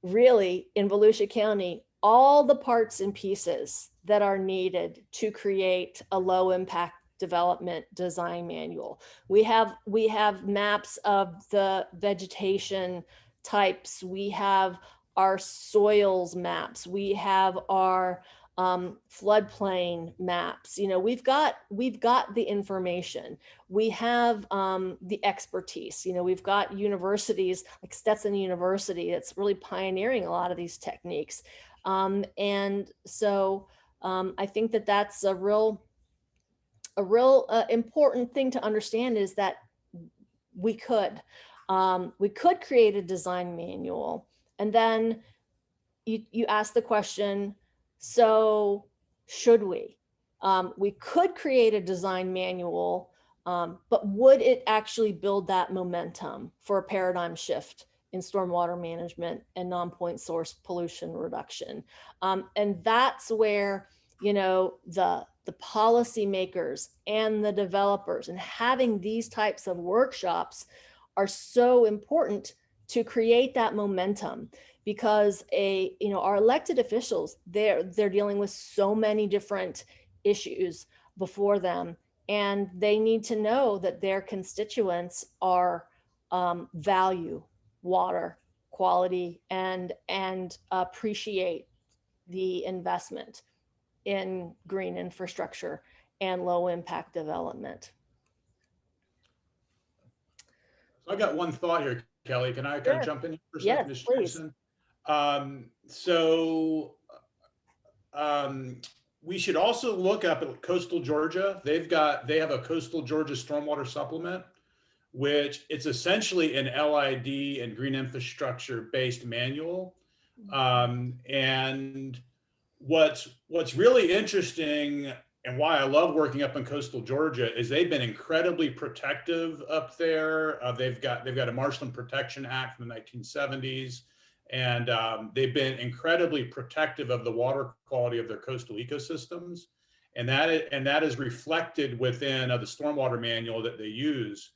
really in Volusia County all the parts and pieces that are needed to create a low impact development design manual. We have maps of the vegetation types. We have our soils maps. We have our floodplain maps. You know, we've got the information. We have the expertise. You know, we've got universities like Stetson University that's really pioneering a lot of these techniques. And so I think that that's a real important thing to understand, is that we could create a design manual, and then you ask the question, so should we? We could create a design manual, but would it actually build that momentum for a paradigm shift in stormwater management and non-point source pollution reduction. And that's where, you know, the policymakers and the developers, and having these types of workshops are so important to create that momentum, because our elected officials, they're dealing with so many different issues before them, and they need to know that their constituents are value water quality and appreciate the investment in green infrastructure and low impact development. So I got one thought here, Kelly. Can I kind of jump in here for a second, Yes, Ms. please. Jason? We should also look up at coastal Georgia. They have a coastal Georgia stormwater supplement, which it's essentially an LID and green infrastructure based manual. And what's really interesting and why I love working up in coastal Georgia is they've been incredibly protective up there. They've got a Marshland Protection Act from the 1970s, and they've been incredibly protective of the water quality of their coastal ecosystems, and that is reflected within the stormwater manual that they use.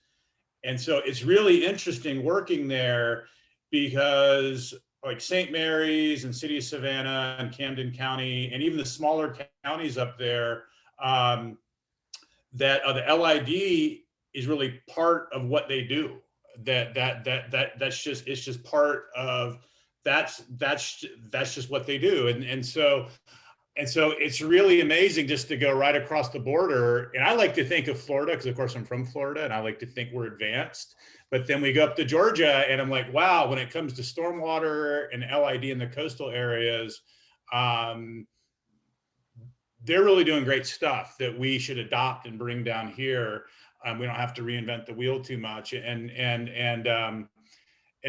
And so it's really interesting working there, because like St. Mary's and City of Savannah and Camden County and even the smaller counties up there, that the LID is really part of what they do. That's just part of that's just what they do. And so it's really amazing just to go right across the border. And I like to think of Florida, because of course I'm from Florida, and I like to think we're advanced. But then we go up to Georgia and I'm like, wow, when it comes to stormwater and LID in the coastal areas, they're really doing great stuff that we should adopt and bring down here. We don't have to reinvent the wheel too much. And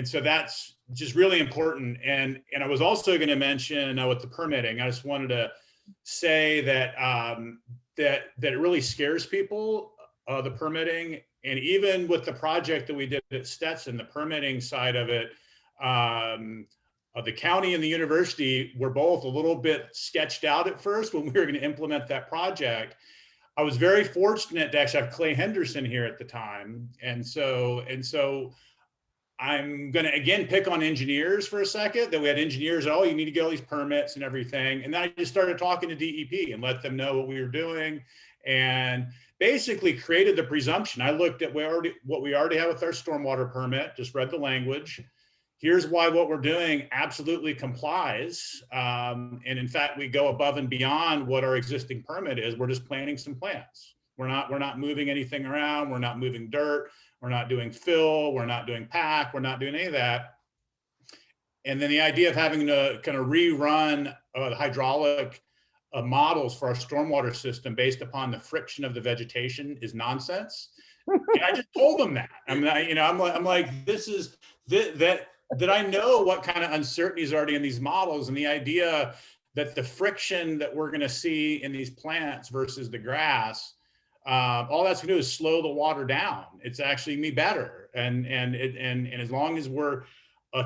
so that's just really important. And I was also going to mention with the permitting, I just wanted to say that that it really scares people, the permitting. And even with the project that we did at Stetson, the permitting side of it, the county and the university were both a little bit sketched out at first when we were going to implement that project. I was very fortunate to actually have Clay Henderson here at the time. And so I'm going to again pick on engineers for a second, that we had engineers, oh, you need to get all these permits and everything. And then I just started talking to DEP and let them know what we were doing, and basically created the presumption. I looked at what we already have with our stormwater permit, just read the language. Here's why what we're doing absolutely complies. And in fact, we go above and beyond what our existing permit is. We're just planting some plants. We're not moving anything around. We're not moving dirt. We're not doing fill. We're not doing pack. We're not doing any of that. And then the idea of having to kind of rerun the hydraulic models for our stormwater system based upon the friction of the vegetation is nonsense. And I just told them that. I'm like, this is that I know what kind of uncertainty is already in these models, and the idea that the friction that we're going to see in these plants versus the grass, all that's going to do is slow the water down. It's actually me better, and as long as we're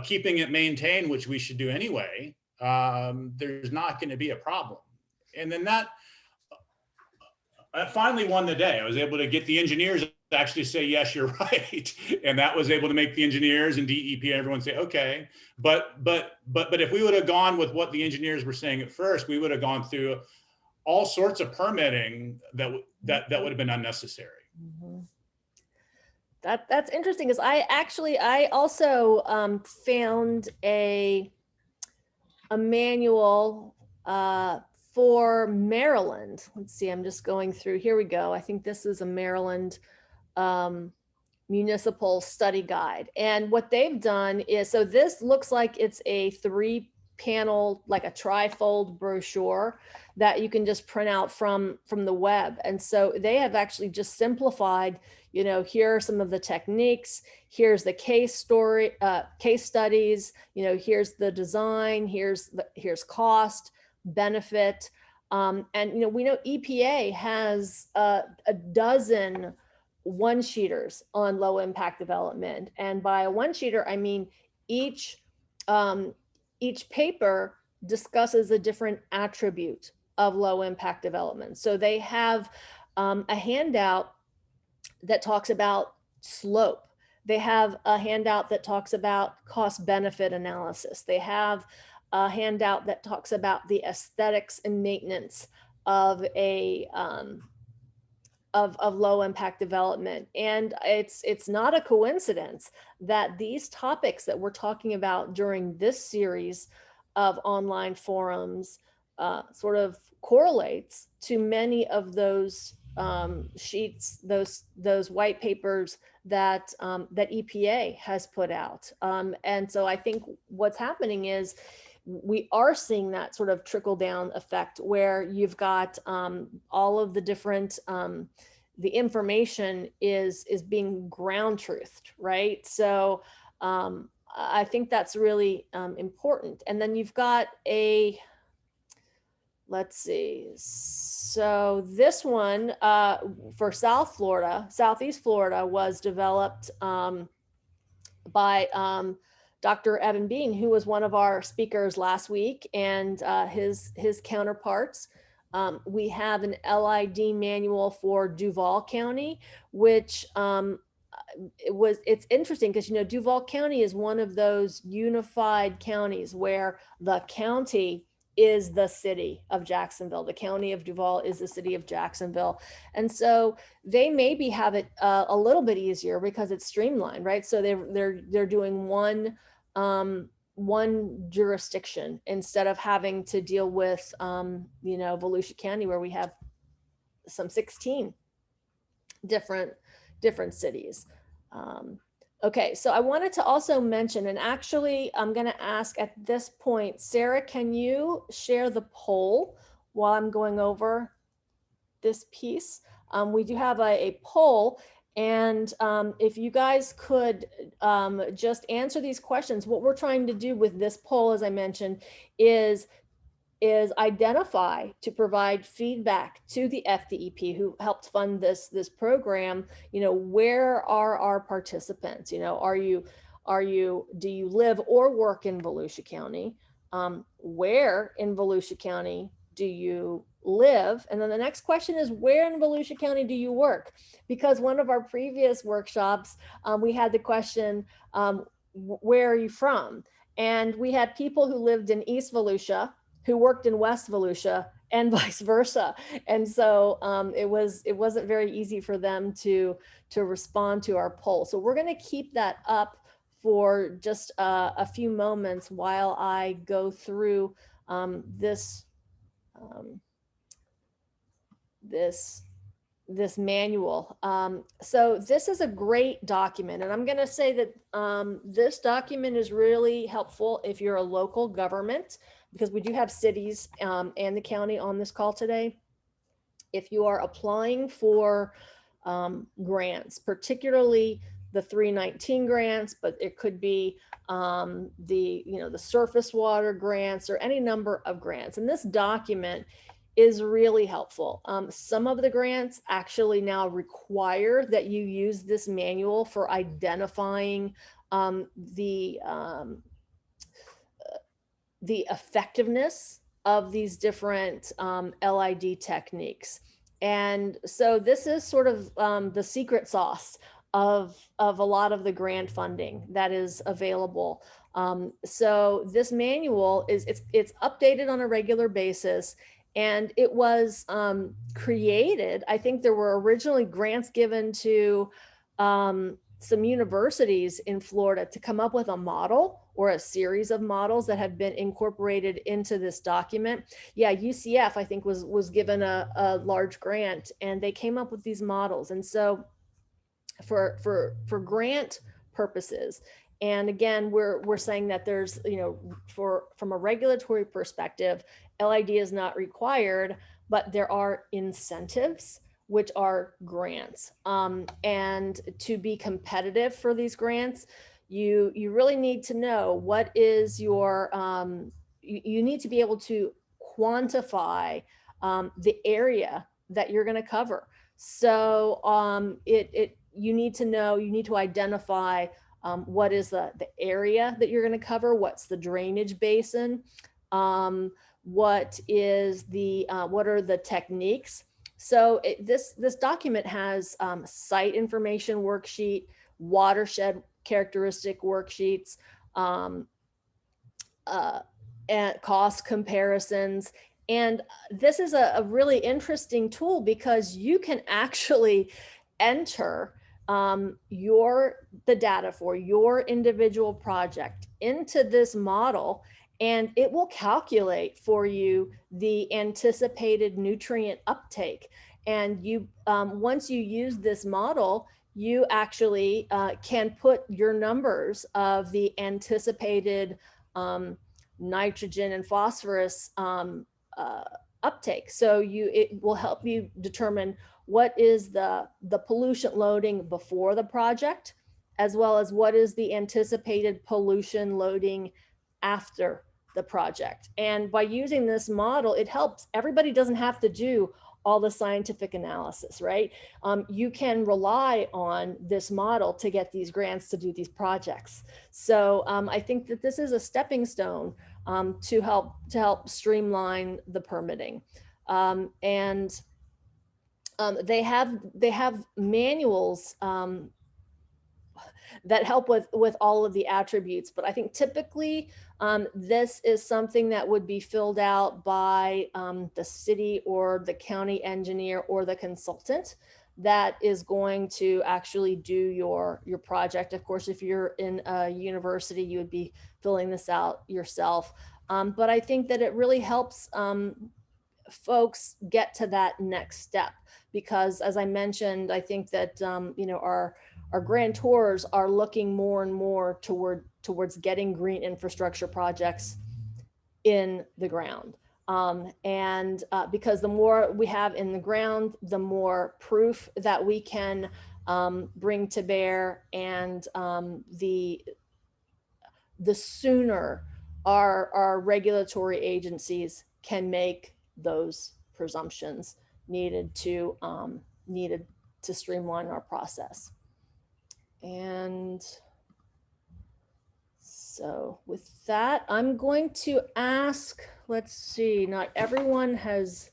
keeping it maintained, which we should do anyway, there's not going to be a problem. And then that finally won the day. I was able to get the engineers to actually say, yes, you're right. And that was able to make the engineers and DEP and everyone say, okay. But if we would have gone with what the engineers were saying at first, we would have gone through all sorts of permitting that would have been unnecessary. Mm-hmm. That's interesting, because I also found a manual for Maryland. Let's see, I'm just going through. Here we go. I think this is a Maryland municipal study guide. And what they've done is, so this looks like it's a 3-panel, like a trifold brochure that you can just print out from the web. And so they have actually just simplified, here are some of the techniques, here's the case studies, here's the design, here's cost, benefit. And we know EPA has a dozen one-sheeters on low impact development. And by a one-sheeter, I mean each each paper discusses a different attribute of low impact development. So they have a handout that talks about slope. They have a handout that talks about cost benefit analysis. They have a handout that talks about the aesthetics and maintenance of a of low impact development. And it's not a coincidence that these topics that we're talking about during this series of online forums sort of correlates to many of those sheets, those white papers that that EPA has put out. And so I think what's happening is we are seeing that sort of trickle down effect where you've got all of the different the information is being ground truthed, right? So I think that's really important. And then you've got a, let's see. So this one for Southeast Florida was developed by Dr. Evan Bean, who was one of our speakers last week, and his counterparts. We have an LID manual for Duval County, which it's interesting because, you know, Duval County is one of those unified counties where the county is the city of Jacksonville. The county of Duval is the city of Jacksonville. And so they maybe have it a little bit easier because it's streamlined, right? So they're doing one jurisdiction instead of having to deal with, you know, Volusia County, where we have some 16 different cities. Okay, so I wanted to also mention, and actually I'm going to ask at this point, Sarah, can you share the poll while I'm going over this piece? We do have a poll, and if you guys could just answer these questions. What we're trying to do with this poll, as I mentioned, is identify to provide feedback to the FDEP who helped fund this program. You know, where are our participants? You know, do you live or work in Volusia County? Where in Volusia County do you live? And then the next question is, where in Volusia County do you work? Because one of our previous workshops, we had the question, where are you from? And we had people who lived in East Volusia who worked in West Volusia and vice versa. And so it wasn't very easy for them to respond to our poll. So we're going to keep that up for just a few moments while I go through this manual. So this is a great document, and I'm going to say that this document is really helpful if you're a local government, because we do have cities and the county on this call today. If you are applying for grants, particularly the 319 grants, but it could be the surface water grants or any number of grants. And this document is really helpful. Some of the grants actually now require that you use this manual for identifying the effectiveness of these different LID techniques. And so this is sort of the secret sauce of a lot of the grant funding that is available. So this manual it's updated on a regular basis, and it was created. I think there were originally grants given to some universities in Florida to come up with a model or a series of models that have been incorporated into this document. Yeah, UCF, I think, was given a large grant, and they came up with these models. And so for grant purposes, and again, we're saying that there's, from a regulatory perspective, LID is not required, but there are incentives, which are grants. And to be competitive for these grants, you really need to know what is your, you need to be able to quantify the area that you're going to cover. So you need to identify what is the area that you're going to cover, what's the drainage basin, what is what are the techniques. So this document has site information worksheet, watershed characteristic worksheets, and cost comparisons. And this is a really interesting tool because you can actually enter the data for your individual project into this model, and it will calculate for you the anticipated nutrient uptake. And you, once you use this model, you actually can put your numbers of the anticipated nitrogen and phosphorus uptake. So it will help you determine what is the pollution loading before the project, as well as what is the anticipated pollution loading after the project. And by using this model, it helps. Everybody doesn't have to do all the scientific analysis, right? You can rely on this model to get these grants to do these projects. So I think that this is a stepping stone to help streamline the permitting. And they have manuals that help with all of the attributes, but I think typically this is something that would be filled out by the city or the county engineer or the consultant that is going to actually do your project. Of course, if you're in a university, you would be filling this out yourself. But I think that it really helps folks get to that next step, because as I mentioned, I think that our grantors are looking more and more towards getting green infrastructure projects in the ground. Because the more we have in the ground, the more proof that we can bring to bear, and the sooner our regulatory agencies can make those presumptions needed to streamline our process. And so with that, I'm going to ask, let's see, not everyone has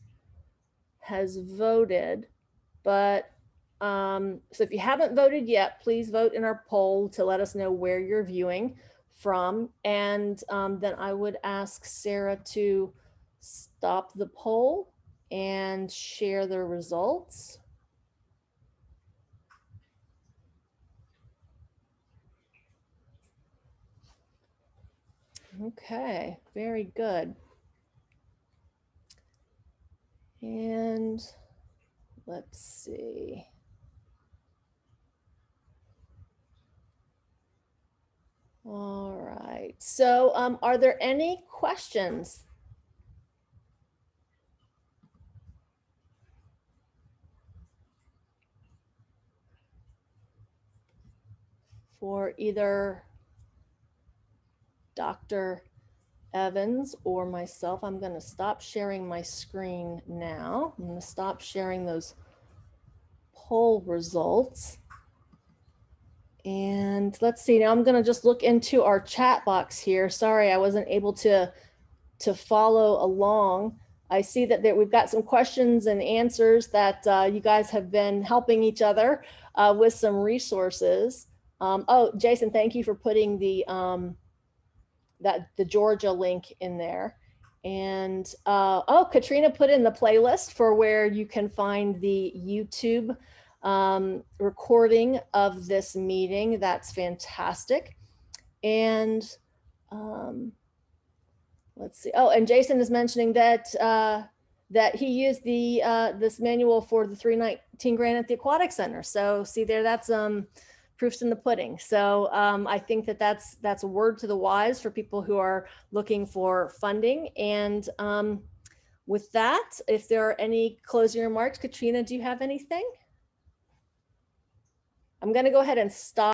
voted, but so if you haven't voted yet, please vote in our poll to let us know where you're viewing from. And then I would ask Sarah to stop the poll and share the results. Okay, very good. And let's see. All right, so are there any questions? For either Dr. Evans or myself? I'm going to stop sharing my screen now. I'm going to stop sharing those poll results. And let's see, now I'm going to just look into our chat box here. Sorry, I wasn't able to follow along. I see that we've got some questions and answers that you guys have been helping each other with some resources. Oh, Jason, thank you for putting the Georgia link in there. And oh, Katrina put in the playlist for where you can find the YouTube recording of this meeting. That's fantastic. And let's see. Oh, and Jason is mentioning that that he used this manual for the 319 grant at the Aquatic Center. So see there, that's proofs in the pudding. So I think that that's a word to the wise for people who are looking for funding. And with that, if there are any closing remarks, Katrina, do you have anything? I'm going to go ahead and stop.